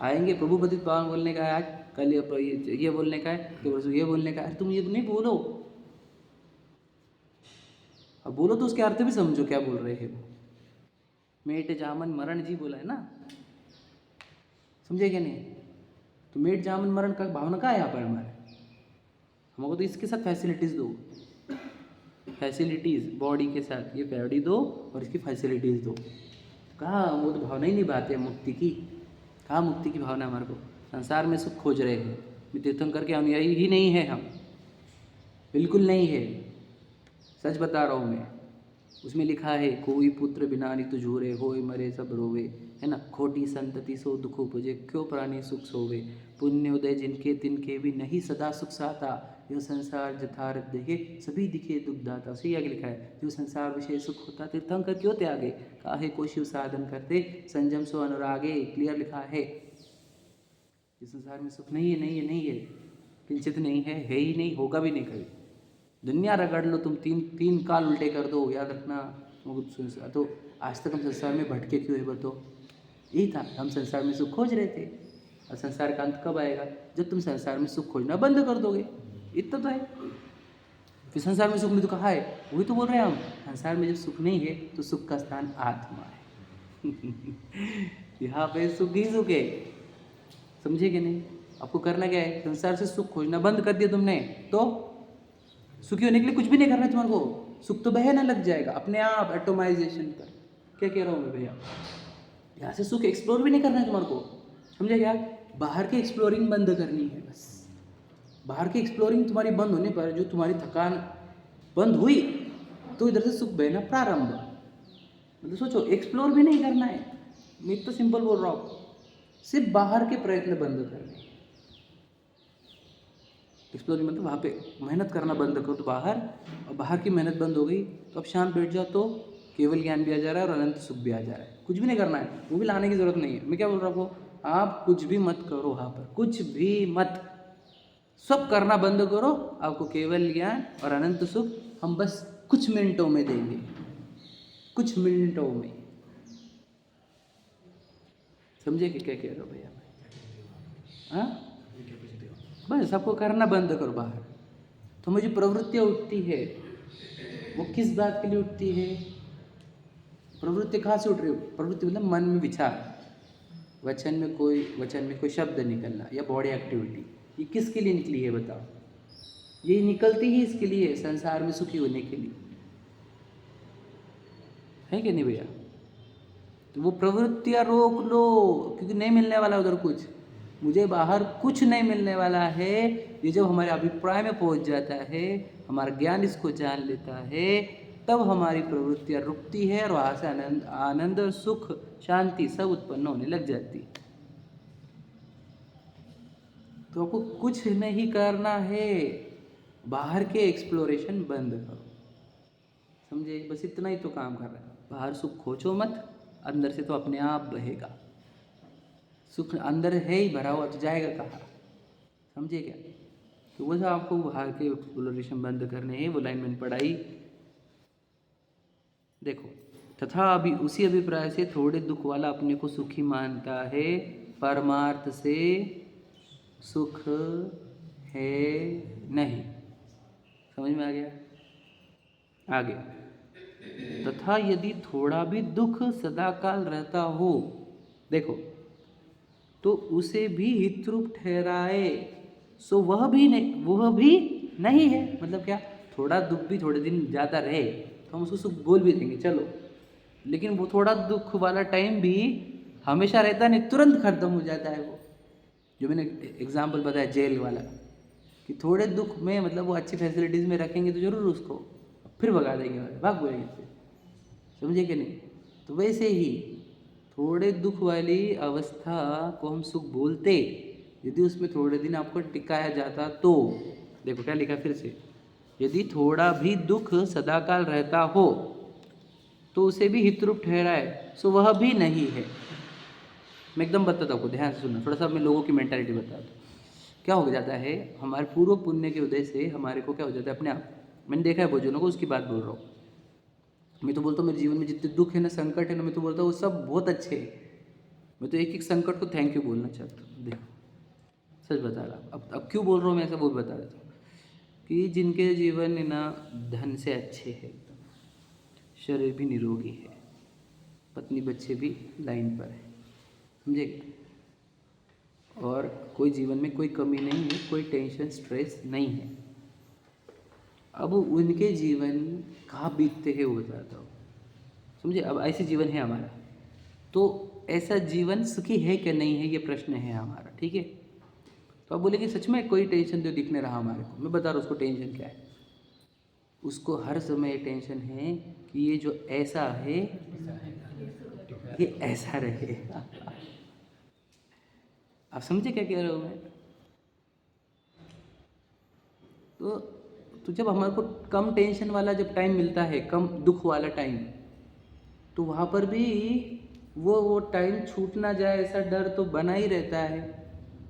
आएंगे प्रभु पतित पावन बोलने का है आज, कल ये बोलने का है, कि परसों ये बोलने का है। तुम ये नहीं बोलो, अब बोलो तो उसके अर्थ भी समझो क्या बोल रहे हैं। मेट जामन मरण जी बोला है ना, समझे क्या नहीं? तो मेट जामन मरण का भावना क्या है यहाँ पर हमारे? हमको तो इसके साथ फैसिलिटीज़ दो, फैसिलिटीज़ बॉडी के साथ, ये बॉडी दो और इसकी फैसिलिटीज़ दो। कहाँ वो तो भावना ही नहीं बात है मुक्ति की, कहाँ मुक्ति की भावना हमारे को? संसार में सुख खोज रहे हैं। तीर्थंकर के अनुयायी ही नहीं है हम, बिल्कुल नहीं है, सच बता रहा हूँ मैं। उसमें लिखा है कोई पुत्र बिना नित झूरे, होए मरे सब रोवे, है ना। खोटी संतति सो दुख उपजे, क्यों प्राणी सुख सोवे। पुण्योदय जिनके तिनके भी नहीं सदा सुख साता, यह संसार जथार्थ देखे सभी दिखे दुखदाता। सही आगे लिखा है, जो संसार विषय सुख होता तीर्थंकर क्यों त्यागे, काहे को शिव साधन करते संयम सो अनुरागे। क्लियर लिखा है, इस संसार में सुख नहीं है, नहीं है, नहीं है, किंचित नहीं है ही नहीं, होगा भी नहीं कभी। दुनिया रगड़ लो तुम, तीन काल उल्टे कर दो, याद रखना। तो आज तक हम संसार में भटके क्यों है बताओ? यही था, हम संसार में सुख खोज रहे थे। और संसार का अंत कब आएगा? जब तुम संसार में सुख खोजना बंद कर दोगे, इतना तो है। फिर संसार में सुख नहीं तो कहाँ है? वही तो बोल रहे हैं हम, संसार में जब सुख नहीं है तो सुख का स्थान आत्मा है। यहाँ पे सुख ही सुख है, समझे कि नहीं? आपको करना क्या है? संसार से सुख खोजना बंद कर दिया तुमने तो सुखी होने के लिए कुछ भी नहीं करना है तुम्हारे को, सुख तो बहना लग जाएगा अपने आप, एटोमाइजेशन पर। क्या कह रहा हूँ मैं भैया? यहाँ से सुख एक्सप्लोर भी नहीं करना है तुम्हारे को, समझे क्या? बाहर की एक्सप्लोरिंग बंद करनी है बस। बाहर की एक्सप्लोरिंग तुम्हारी बंद होने पर, जो तुम्हारी थकान बंद हुई, तो इधर से सुख बहना प्रारंभ। मतलब सोचो, एक्सप्लोर भी नहीं करना है, मैं तो सिंपल बोल रहा हूँ, सिर्फ बाहर के प्रयत्न बंद करने। एक्सप्लोरिंग मतलब वहाँ पे मेहनत करना बंद करो तो बाहर, और बाहर की मेहनत बंद हो गई तो अब शांत बैठ जाओ, तो केवल ज्ञान भी आ जा रहा है और अनंत सुख भी आ जा रहा है। कुछ भी नहीं करना है, वो भी लाने की जरूरत नहीं है। मैं क्या बोल रहा हूँ, आप कुछ भी मत करो वहाँ पर, कुछ भी मत, सब करना बंद करो, आपको केवल ज्ञान और अनंत सुख हम बस कुछ मिनटों में देंगे, कुछ मिनटों में। समझे कि क्या कह रहे हो भैया? हाँ, बस आपको करना बंद करो बाहर। तो मुझे प्रवृत्तियाँ उठती है, वो किस बात के लिए उठती है? प्रवृत्ति कहाँ से उठ रही है? प्रवृत्ति मतलब मन में विचार, वचन में कोई शब्द निकलना या बॉडी एक्टिविटी, ये किसके लिए निकली है बताओ? ये निकलती ही इसके लिए, संसार में सुखी होने के लिए, है कि नहीं भैया? तो वो प्रवृत्तियाँ रोक लो, क्योंकि नहीं मिलने वाला उधर कुछ, मुझे बाहर कुछ नहीं मिलने वाला है। ये जब हमारे अभिप्राय में पहुंच जाता है, हमारा ज्ञान इसको जान लेता है, तब हमारी प्रवृत्तियाँ रुकती है और वहाँ से आनंद और सुख शांति सब उत्पन्न होने लग जाती। तो आपको कुछ नहीं करना है, बाहर के एक्सप्लोरेशन बंद करो, समझे? बस इतना ही तो काम कर रहा है। बाहर सुख खोजो मत, अंदर से तो अपने आप बहेगा। सुख अंदर है ही भरा हुआ, तो जाएगा कहाँ? समझे क्या? तो वो सब आपको बाहर के एक्सप्लोरेशन बंद करने हैं। वो लाइन मैंने पढ़ाई, देखो। तथा अभी उसी अभिप्राय से थोड़े दुख वाला अपने को सुखी मानता है, परमार्थ से सुख है नहीं। समझ में आ गया? आगे, तथा यदि थोड़ा भी दुख सदाकाल रहता हो, देखो, तो उसे भी हितरूप ठहराए, सो वह भी नहीं है। मतलब क्या? थोड़ा दुख भी थोड़े दिन ज़्यादा रहे तो हम उसको सुख बोल भी देंगे, चलो, लेकिन वो थोड़ा दुख वाला टाइम भी हमेशा रहता नहीं, तुरंत खत्म हो जाता है। वो जो मैंने एग्जाम्पल बताया जेल वाला, कि थोड़े दुख में मतलब वो अच्छी फैसिलिटीज़ में रखेंगे तो जरूर उसको फिर भगा देंगे, भाग बोलेंगे फिर, समझे कि नहीं? तो वैसे ही थोड़े दुख वाली अवस्था को हम सुख बोलते, यदि उसमें थोड़े दिन आपको टिकाया जाता तो। देखो क्या लिखा फिर से, यदि थोड़ा भी दुख सदाकाल रहता हो तो उसे भी हितरूप ठहराए, सो वह भी नहीं है। मैं एकदम बताता हूँ, ध्यान से सुनना, थोड़ा सा मैं लोगों की मेंटालिटी बताता हूँ। क्या हो जाता है, हमारे पूर्व पुण्य के उदय से हमारे को क्या हो जाता है अपने आप, मैंने देखा है भोजनों को, उसकी बात बोल रहा हूँ। मैं तो बोलता हूँ मेरे जीवन में जितने दुख है ना, संकट है ना, मैं तो बोलता हूँ वो सब बहुत अच्छे हैं। मैं तो एक एक संकट को थैंक यू बोलना चाहता हूँ। देखो सच बता रहा हूँ, अब क्यों बोल रहा हूँ मैं ऐसा, वो बता देता हूँ कि जिनके जीवन में ना धन से अच्छे है, एकदम शरीर भी निरोगी है, पत्नी बच्चे भी लाइन पर है, समझे क्या? और कोई जीवन में कोई कमी नहीं है, कोई टेंशन स्ट्रेस नहीं है। अब उनके जीवन कहाँ बीतते हैं वो बताता हूँ, समझे? अब ऐसे जीवन है हमारा, तो ऐसा जीवन सुखी है क्या नहीं है, ये प्रश्न है हमारा, ठीक है? तो आप बोलेंगे सच में कोई टेंशन तो दिख नहीं रहा हमारे को। मैं बता रहा हूँ उसको टेंशन क्या है। उसको हर समय टेंशन है कि ये जो ऐसा है ये ऐसा रहे। आप समझे क्या कह रहा हूँ मैं? तो जब हमारे को कम टेंशन वाला जब टाइम मिलता है, कम दुख वाला टाइम, तो वहाँ पर भी वो टाइम छूट ना जाए ऐसा डर तो बना ही रहता है।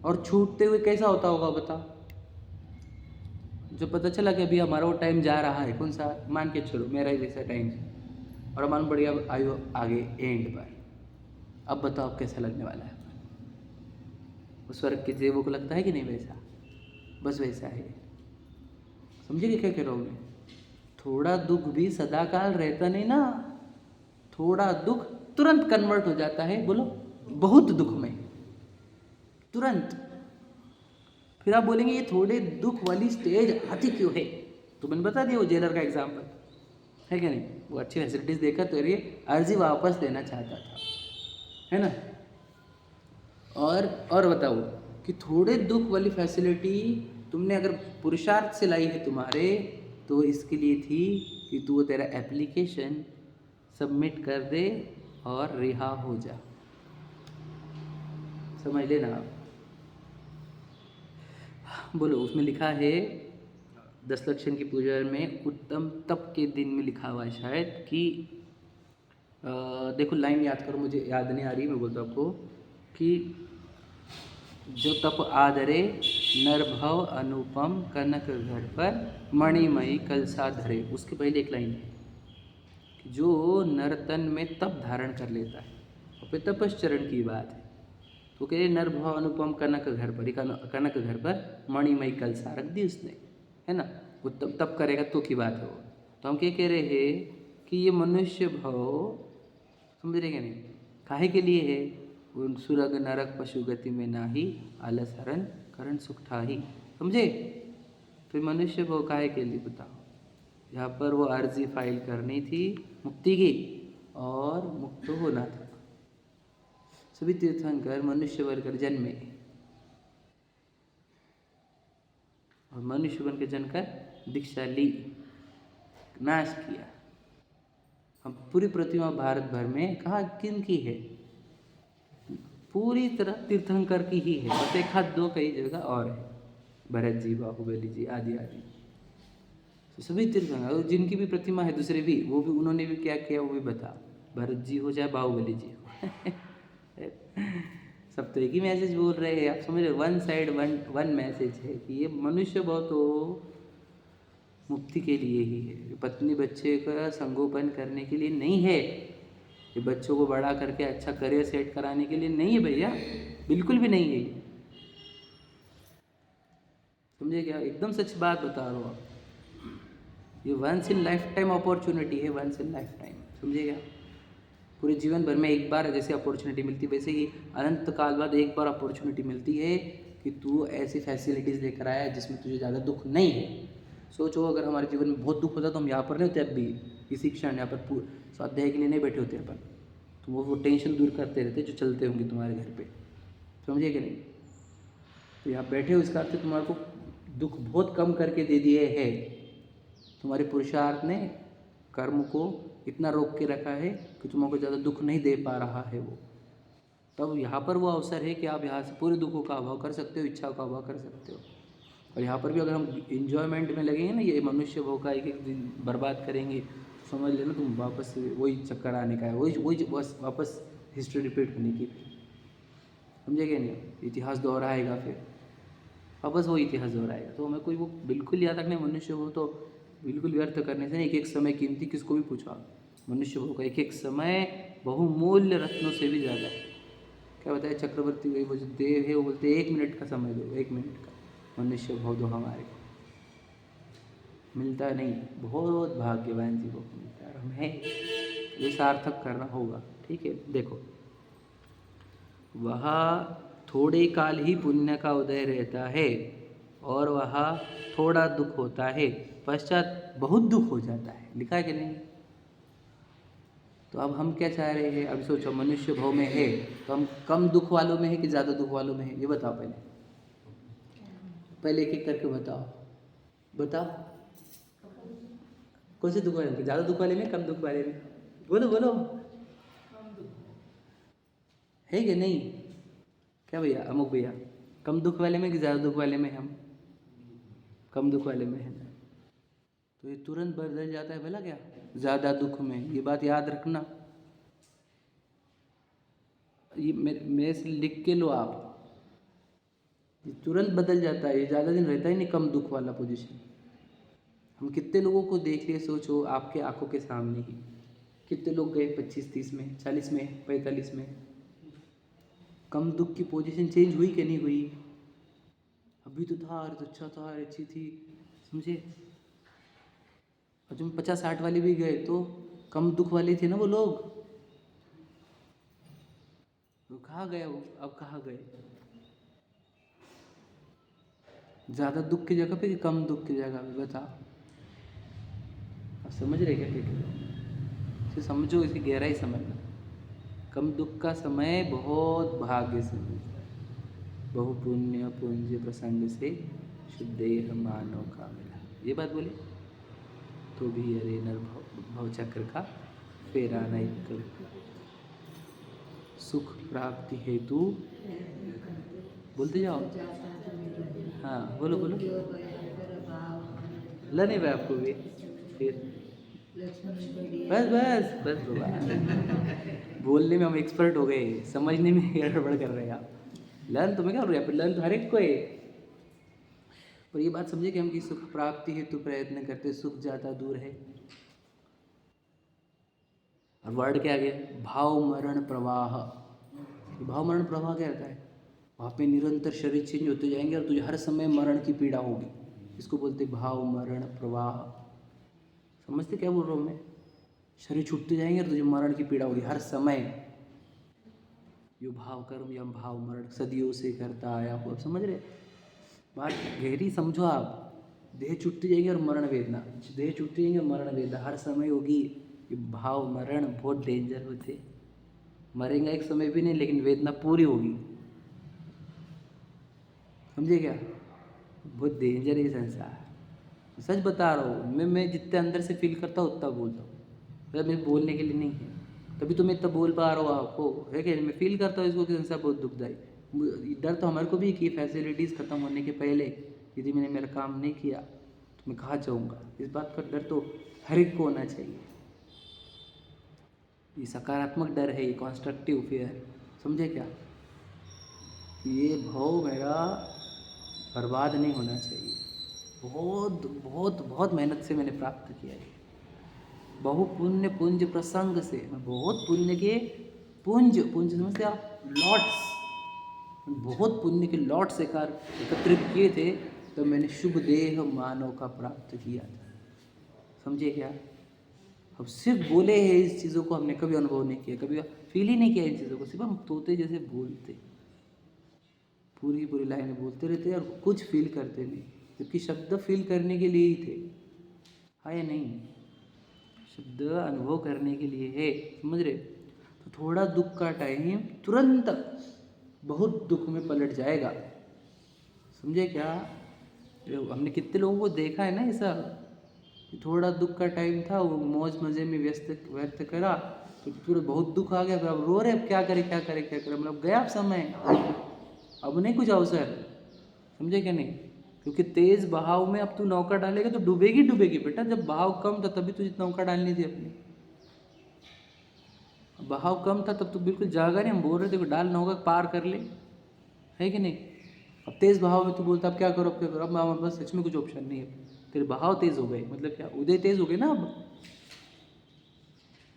और छूटते हुए कैसा होता होगा बताओ? जो पता चला कि अभी हमारा वो टाइम जा रहा है, कौन सा, मान के चलो मेरा ही वैसा टाइम है, और हमारा बढ़िया आयु आगे एंड पर, अब बताओ अब कैसा लगने वाला है? उस स्वर्ग के देवों को लगता है कि नहीं वैसा? बस वैसा है। समझिए क्या कह रहा हूँ मैं? थोड़ा दुख भी सदाकाल रहता नहीं ना, थोड़ा दुख तुरंत कन्वर्ट हो जाता है, बोलो, बहुत दुख में, तुरंत। फिर आप बोलेंगे ये थोड़े दुख वाली स्टेज आती क्यों है? तो मैंने बता दिया वो जेलर का एग्जाम्पल है क्या नहीं? वो अच्छी फैसिलिटीज देकर तो ये अर्जी वापस लेना चाहता था, है ना? और बताओ कि थोड़े दुख वाली फैसिलिटी तुमने अगर पुरुषार्थ से लाई है तुम्हारे, तो इसके लिए थी कि तू तेरा एप्लीकेशन सबमिट कर दे और रिहा हो जा। समझ लेना आप। बोलो, उसमें लिखा है 10 लक्षण की पूजा में उत्तम तप के दिन में लिखा हुआ है शायद कि देखो लाइन याद करो, मुझे याद नहीं आ रही, मैं बोलता हूँ आपको कि जो तप आदरे नरभव अनुपम कनक घर पर मणिमयी कलसा धरे, उसके पहले एक लाइन है कि जो नरतन में तप धारण कर लेता है, और फिर तपश्चरण की बात है, तो कह रहे नरभव अनुपम कनक घर पर, कनक घर पर मणिमयी कलसा रख दी उसने, है ना? वो तप करेगा तो की बात है वो। तो हम क्या कह रहे हैं कि ये मनुष्य भाव, समझ रहे क्या नहीं, काहे के लिए है? उन सुरग नरक पशु गति में नाही, आलस हरण करण सुख ठाही, समझे? तो मनुष्य भाव काहे के लिए बताओ? यहाँ पर वो अर्जी फाइल करनी थी मुक्ति की और मुक्त होना था। सभी तीर्थंकर मनुष्य बनकर जन्मे और मनुष्य बनकर जनकर दीक्षा ली, नाश किया। हम पूरी प्रतिमा भारत भर में कहाँ किन की है? पूरी तरह तीर्थंकर की ही है, बस एक हाथ दो कई जगह और है, भरत जी, बाहुबली जी आदि आदि। तो सभी तीर्थंकर जिनकी भी प्रतिमा है दूसरे भी, वो भी उन्होंने भी क्या किया वो भी बता, भरत जी हो चाहे बाहुबली जी हो। सब तो एक ही मैसेज बोल रहे हैं, आप समझ रहे? वन साइड वन मैसेज है कि ये मनुष्य भाव तो मुक्ति के लिए ही है, पत्नी बच्चे का संगोपन करने के लिए नहीं है, ये बच्चों को बड़ा करके अच्छा करियर सेट कराने के लिए नहीं है भैया, बिल्कुल भी नहीं है। समझे क्या? एकदम सच बात बता रहा हूँ आप। ये once in lifetime opportunity है, वंस इन लाइफ टाइम, समझे क्या? पूरे जीवन भर में एक बार जैसे अपॉर्चुनिटी मिलती है, वैसे ही अनंत काल बाद एक बार अपॉर्चुनिटी मिलती है कि तू ऐसी फैसिलिटीज़ लेकर आया जिसमें तुझे ज़्यादा दुख नहीं है। सोचो अगर हमारे जीवन में बहुत दुख होता तो हम यहाँ पर नहीं होते, अब भी इसी क्षण यहाँ पर स्वाध्याय के लिए नहीं बैठे होते अपन, तो वो टेंशन दूर करते रहते जो चलते होंगे तुम्हारे घर पे, समझे कि नहीं? तो यहाँ बैठे हो इसका अर्थ तुम्हारे को दुख बहुत कम करके दे दिए है, तुम्हारे पुरुषार्थ ने कर्म को इतना रोक के रखा है कि तुमको ज़्यादा दुख नहीं दे पा रहा है वो। तब यहाँ पर वो अवसर है कि आप यहाँ से पूरे दुखों का अभाव कर सकते हो, इच्छाओं का अभाव कर सकते हो। और यहाँ पर भी अगर हम इन्जॉयमेंट में लगेंगे ना, ये मनुष्य भाव का एक एक दिन बर्बाद करेंगे, तो समझ लेना तुम वापस वही चक्कर आने का है, वही बस वापस हिस्ट्री रिपीट होने की, समझे क्या नहीं? इतिहास दोहराएगा, फिर वापस वो इतिहास दोहराएगा। तो हमें कोई वो बिल्कुल याद रखना, मनुष्य हो तो बिल्कुल व्यर्थ करने से नहीं, एक एक समय कीमती, किसको भी पूछा, मनुष्य हो का एक एक समय बहुमूल्य रत्नों से भी ज़्यादा है। क्या बताया चक्रवर्ती वही वो जो देव है वो बोलते 1 मिनट का समय दो, 1 मिनट का मनुष्य भाव दो हमारे को। मिलता नहीं, बहुत भाग्यवान जीवों को मिलता है, हमें ये सार्थक करना होगा। ठीक है, देखो वह थोड़े काल ही पुण्य का उदय रहता है और वह थोड़ा दुख होता है, पश्चात बहुत दुख हो जाता है, लिखा है कि नहीं? तो अब हम क्या चाह रहे हैं? अब सोचो मनुष्य भाव में है तो हम कम दुख वालों में है कि ज़्यादा दुख वालों में है, ये बताओ पहले। पहले एक एक करके बताओ, बताओ कौन से दुख वाले में? ज़्यादा दुख वाले में, कम दुख वाले में? बोलो बोलो, है कि नहीं? क्या भैया, अमुक भैया, कम दुख वाले में कि ज़्यादा दुख वाले में? हम कम दुख वाले में है ना, तो ये तुरंत बदल जाता है भला क्या? ज़्यादा दुख में, ये बात याद रखना। ये मेरे से लिख के लो आप, ये तुरंत बदल जाता है, ये ज़्यादा दिन रहता ही नहीं कम दुख वाला पोजीशन। हम कितने लोगों को देख लिए, सोचो आपके आंखों के सामने ही कितने लोग गए 25-30 में, 40 में, 45 में, कम दुख की पोजीशन चेंज हुई कि नहीं हुई? अभी तो था, अरे तो अच्छा था, अरे अच्छी थी, समझे? और जब 50-60 वाले भी गए तो कम दुख वाले थे ना वो लोग, वो कहाँ गए? वो अब कहाँ गए? ज़्यादा दुख की जगह पे कि कम दुख की जगह पे? बताओ, आप समझ रहे क्या? इसे समझो, इसकी गहराई समझना। कम दुख का समय बहुत भाग्य से मिलता है, बहु पुण्य पुंज प्रसंग से शुद्धेह मानव का मिला, ये बात बोली तो भी अरे नर भव चक्र का फेरा नहीं कर। सुख प्राप्ति हेतु बोलते जाओ, हाँ बोलो बोलो, लने भाई आपको भी फिर बस बस बस बाबा, बोलने में हम एक्सपर्ट हो गए, समझने में गड़बड़ कर रहे हैं आप। लर्न तो मैं क्या हो रहा है, लर्न तो हर एक को है, पर ये बात समझे कि हम कि सुख प्राप्ति हेतु प्रयत्न करते, सुख ज़्यादा दूर है। और वर्ड क्या गया? भाव मरण प्रवाह। भाव मरण प्रवाह क्या रहता है? वहाँ पे निरंतर शरीर चेंज होते जाएंगे और तुझे हर समय मरण की पीड़ा होगी, इसको बोलते भाव मरण प्रवाह। समझते क्या बोल रहा हूँ मैं? शरीर छूटते जाएंगे और तुझे मरण की पीड़ा होगी हर समय। यो भाव कर्म यम भाव मरण सदियों से करता आया हूँ। अब समझ रहे? बात गहरी समझो आप। देह छूटती जाएगी और मरण वेदना, देह छूटती जाएंगे और मरण वेदना हर समय होगी। ये भाव मरण बहुत डेंजर होते, मरेंगे एक समय भी नहीं लेकिन वेदना पूरी होगी, समझे क्या? बहुत डेंजर है संसार, सच बता रहा हूँ मैं जितने अंदर से फील करता हूँ उतना बोलता हूँ, मतलब मेरे बोलने के लिए नहीं है, तभी तो मैं इतना बोल पा रहा हूँ आपको, है कि मैं फील करता हूँ इसको कि संसार बहुत दुखदायी। डर तो हमारे को भी कि फैसिलिटीज़ ख़त्म होने के पहले यदि मैंने मेरा काम नहीं किया तो मैं कहाँ जाऊँगा, इस बात का डर तो हर एक को होना चाहिए। ये सकारात्मक डर है, ये कॉन्स्ट्रक्टिव फियर, समझे क्या? ये भाव मेरा बर्बाद नहीं होना चाहिए, बहुत बहुत बहुत मेहनत से मैंने प्राप्त किया है, बहु पुण्य पुंज प्रसंग से, मैं बहुत पुण्य के पुंज, पुंज समझते आप? लॉट्स, बहुत पुण्य के लॉट्स एकत्रित किए थे तो मैंने शुभ देह मानव का प्राप्त किया था, समझे क्या? अब सिर्फ बोले हैं इस चीज़ों को, हमने कभी अनुभव नहीं किया, कभी फील ही नहीं किया इन चीज़ों को, सिर्फ हम तोते जैसे बोलते, पूरी पूरी लाइनें बोलते रहते और कुछ फील करते नहीं, क्योंकि शब्द फील करने के लिए ही थे, हाँ या नहीं? शब्द अनुभव करने के लिए है, समझ रहे? तो थोड़ा दुख का टाइम तुरंत बहुत दुख में पलट जाएगा, समझे क्या? हमने कितने लोगों को देखा है ना ऐसा, थोड़ा दुख का टाइम था, वो मौज मज़े में व्यस्त करा तो फिर बहुत दुख आ गया, फिर अब रो रहे, अब क्या करें क्या करें क्या करें, मतलब गया अब समय, अब नहीं कुछ अवसर, समझे क्या नहीं? क्योंकि तेज़ बहाव में अब तू नौका डालेगा तो डूबेगी डूबेगी बेटा, जब बहाव कम था तभी तुझे नौका डालनी थी अपनी, बहाव कम था तब तो बिल्कुल जागा नहीं, हम बोल रहे थे कि डाल नौका पार कर ले, है कि नहीं? अब तेज़ बहाव में तू बोलता अब क्या करो अब क्या करो, अब हमारे पास सच में कुछ ऑप्शन नहीं है, तेरे बहाव तेज़ हो गए, मतलब क्या उदय तेज़ हो गए ना,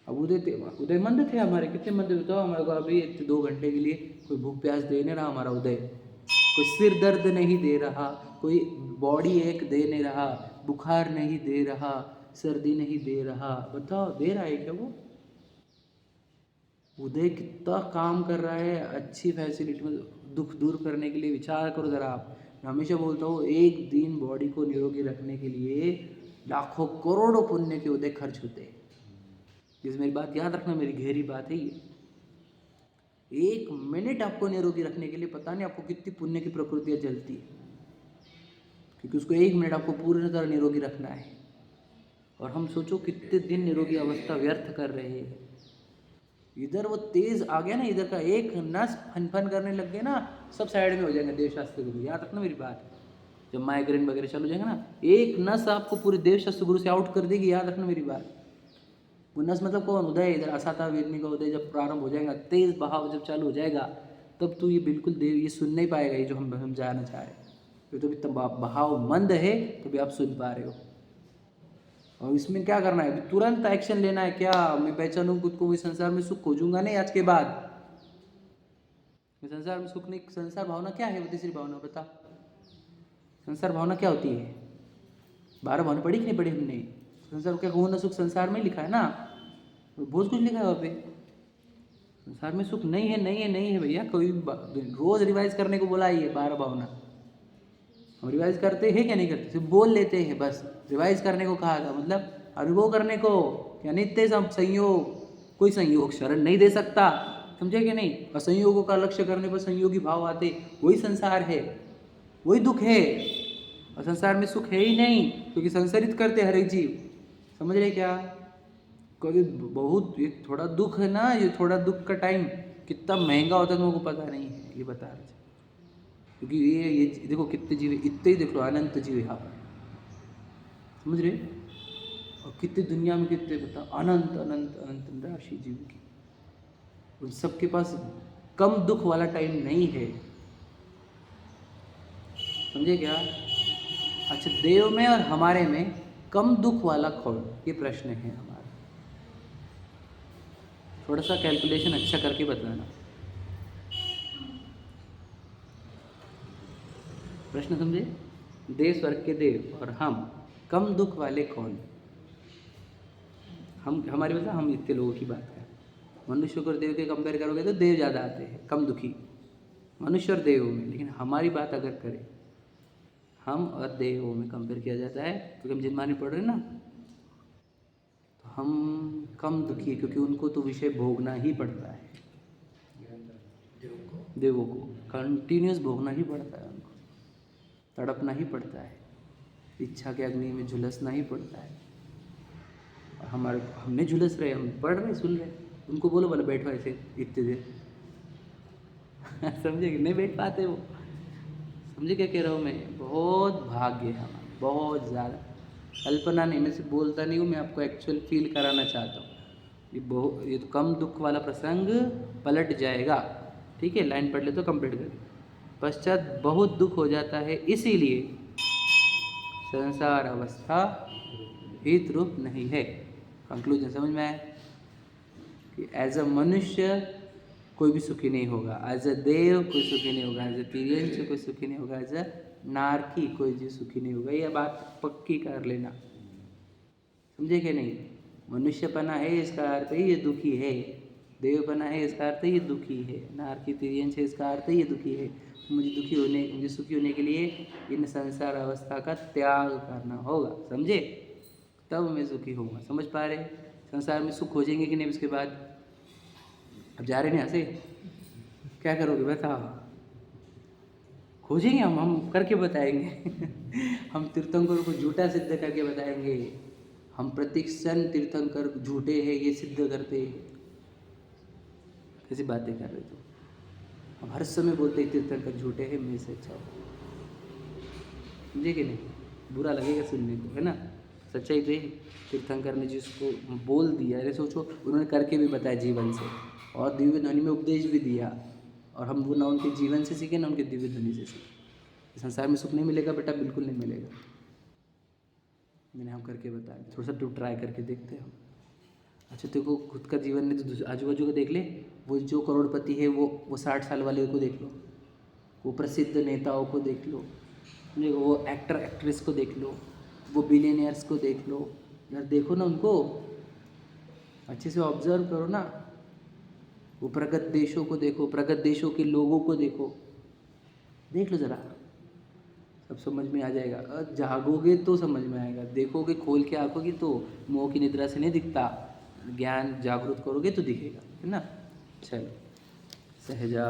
अब उदय मंद थे हमारे, कितने मंद बताओ हमारे को, अभी 2 घंटे के लिए कोई भूख प्यास दे नहीं रहा हमारा उदय, कोई सिर दर्द नहीं दे रहा, कोई बॉडी एक दे नहीं रहा, बुखार नहीं दे रहा, सर्दी नहीं दे रहा। बताओ दे रहा है क्या वो? उदय कितना काम कर रहा है अच्छी फैसिलिटी में दुख दूर करने के लिए। विचार करो ज़रा आप। मैं हमेशा बोलता हूँ एक दिन बॉडी को निरोगी रखने के लिए लाखों करोड़ों पुण्य के उदय खर्च होते हैं। जैसे मेरी बात याद रखना, मेरी गहरी बात है ये। 1 मिनट आपको निरोगी रखने के लिए पता नहीं आपको कितनी पुण्य की प्रकृतियाँ जलती है, क्योंकि उसको 1 मिनट आपको पूरी तरह निरोगी रखना है। और हम सोचो कितने दिन निरोगी अवस्था व्यर्थ कर रहे हैं। इधर वो तेज आ गया ना, इधर का एक नस फन करने लग गए ना, सब साइड में हो जाएंगे। देवशास्त्र गुरु याद रखना मेरी बात। जब माइग्रेन वगैरह चालू हो जाएगा ना, एक नस आपको पूरे देवशास्त्र गुरु से आउट कर देगी। याद रखना मेरी बात। वो नस मतलब कौन? उदय। इधर असाता वेदनी का उदय जब प्रारंभ हो जाएगा, तेज बहाव जब चालू हो जाएगा, तब तो ये बिल्कुल देव ये सुन नहीं पाएगा, ये जो हम जाना चाह रहे हैं। ये तो भी बहाव मंद है, तो भी आप सुन पा रहे हो। और इसमें क्या करना है? तुरंत एक्शन लेना है। क्या मैं पहचानूं खुद को, मैं संसार में सुख खोजूंगा नहीं आज के बाद। मैं संसार में सुख नहीं। संसार भावना क्या है? तीसरी भावना बता। संसार भावना क्या होती है? 12 भावना पढ़ी कि नहीं पढ़ी हमने? संसार क्या कहो ना सुख संसार में लिखा है ना, बहुत कुछ लिखा है वहाँ पे। संसार में सुख नहीं है, नहीं है, नहीं है भैया। कोई रोज रिवाइज करने को बोला है 12 भावना। हम रिवाइज करते हैं क्या? नहीं करते, सिर्फ बोल लेते हैं बस। रिवाइज करने को कहा था, मतलब अनुभव करने को। क्या नित्य संयोग, कोई संयोग शरण नहीं दे सकता, समझे कि नहीं? और संयोगों का लक्ष्य करने पर संयोगी भाव आते, वही संसार है, वही दुख है। और संसार में सुख है ही नहीं, क्योंकि संसारित करते हर एक जीव। समझ रहे क्या? कभी बहुत ये थोड़ा दुख है ना, ये थोड़ा दुख का टाइम कितना महंगा होता है तुमको पता नहीं है, ये बता रहे थे। क्योंकि ये देखो कितने जीव, इतने ही देख लो, अनंत जीव यहाँ पर, समझ रहे? और कितने दुनिया में कितने बता, अनंत अनंत अनंत राशि जीव की। उन सबके पास कम दुख वाला टाइम नहीं है, समझे क्या? अच्छा, देव में और हमारे में कम दुख वाला कौन? ये प्रश्न है हमारा। थोड़ा सा कैलकुलेशन अच्छा करके बताना। प्रश्न समझे? देव स्वर्ग के देव और हम कम दुख वाले कौन? हम हमारी मतलब हम इतने लोगों की बात करें। मनुष्य और देव के कंपेयर करोगे तो देव ज़्यादा आते हैं, कम दुखी मनुष्य और देवों में। लेकिन हमारी बात अगर करें, हम और देवों में कंपेयर किया जाता है, क्योंकि हम जिनमानी पढ़ रहे हैं ना, तो हम कम दुखी है, क्योंकि उनको तो विषय भोगना ही पड़ता है। देवों को कंटिन्यूस भोगना ही पड़ता है, उनको तड़पना ही पड़ता है, इच्छा के अग्नि में झुलसना ही पड़ता है। और हमारे हमने झुलस रहे, हम पढ़ रहे, सुन रहे। उनको बोलो बोले बैठो ऐसे इतने देर समझे कि नहीं बैठ पाते वो। समझे क्या कह रहा हूँ मैं? बहुत भाग्य है हमारा, बहुत ज़्यादा। कल्पना नहीं, मैं सिर्फ बोलता नहीं हूँ, मैं आपको एक्चुअल फील कराना चाहता हूँ। ये तो कम दुख वाला प्रसंग पलट जाएगा, ठीक है? लाइन पढ़ ले तो कंप्लीट कर। पश्चात बहुत दुख हो जाता है, इसीलिए संसार अवस्था हित रूप नहीं है। कंक्लूजन समझ में आया कि एज अ मनुष्य कोई भी सुखी नहीं होगा, एज अ देव कोई सुखी नहीं होगा, एज अ तिर्यंश कोई सुखी नहीं होगा, एज अ नारकी कोई भी सुखी नहीं होगा। ये बात पक्की कर लेना, समझे कि नहीं? मनुष्यपना है इसका अर्थ ही ये दुखी है, देवपना है इसका अर्थ ये दुखी है, नारकी तिर्यंश है इसका अर्थ ये दुखी है। मुझे सुखी होने के लिए इन संसार अवस्था का त्याग करना होगा, समझे? तब मैं सुखी होऊंगा। समझ पा रहे? संसार में सुख हो जाएंगे कि नहीं उसके बाद? अब जा रहे नहीं हंसे, क्या करोगे बताओ? खोजेंगे हम करके बताएंगे हम तीर्थंकर को झूठा सिद्ध करके बताएंगे। हम प्रतिक्षण तीर्थंकर झूठे हैं ये सिद्ध करते हैं। कैसी बातें कर रहे हो? हम हर समय बोलते हैं तीर्थंकर झूठे हैं, मैं से अच्छा हूँ, समझे कि नहीं? बुरा लगेगा सुनने को, है ना? सच्चाई तो है। तीर्थंकर ने जिसको बोल दिया, अरे सोचो उन्होंने करके भी बताया जीवन से, और दिव्य ध्वनि में उपदेश भी दिया। और हम वो ना उनके जीवन से सीखे ना उनके दिव्य ध्वनि से सीखे। संसार में सुख नहीं मिलेगा बेटा, बिल्कुल नहीं मिलेगा। मैंने हम करके बताया, थोड़ा सा तू ट्राई करके देखते हैं हम। अच्छा तेरे को खुद का जीवन में तो आजू बाजू का देख ले, वो जो करोड़पति है वो 60 साल वाले को देख लो, वो प्रसिद्ध नेताओं को देख लो, देखो वो एक्टर एक्ट्रेस को देख लो, वो बिलियनियर्स को देख लो यार, देखो ना उनको, अच्छे से ऑब्जर्व करो ना। वो प्रगत देशों को देखो, प्रगत देशों के लोगों को देखो, देख लो ज़रा, सब समझ में आ जाएगा। जागोगे तो समझ में आएगा, देखोगे खोल के आंखों की तो मोह की निद्रा से नहीं दिखता, ज्ञान जागृत करोगे तो दिखेगा, है ना। चलो सहजा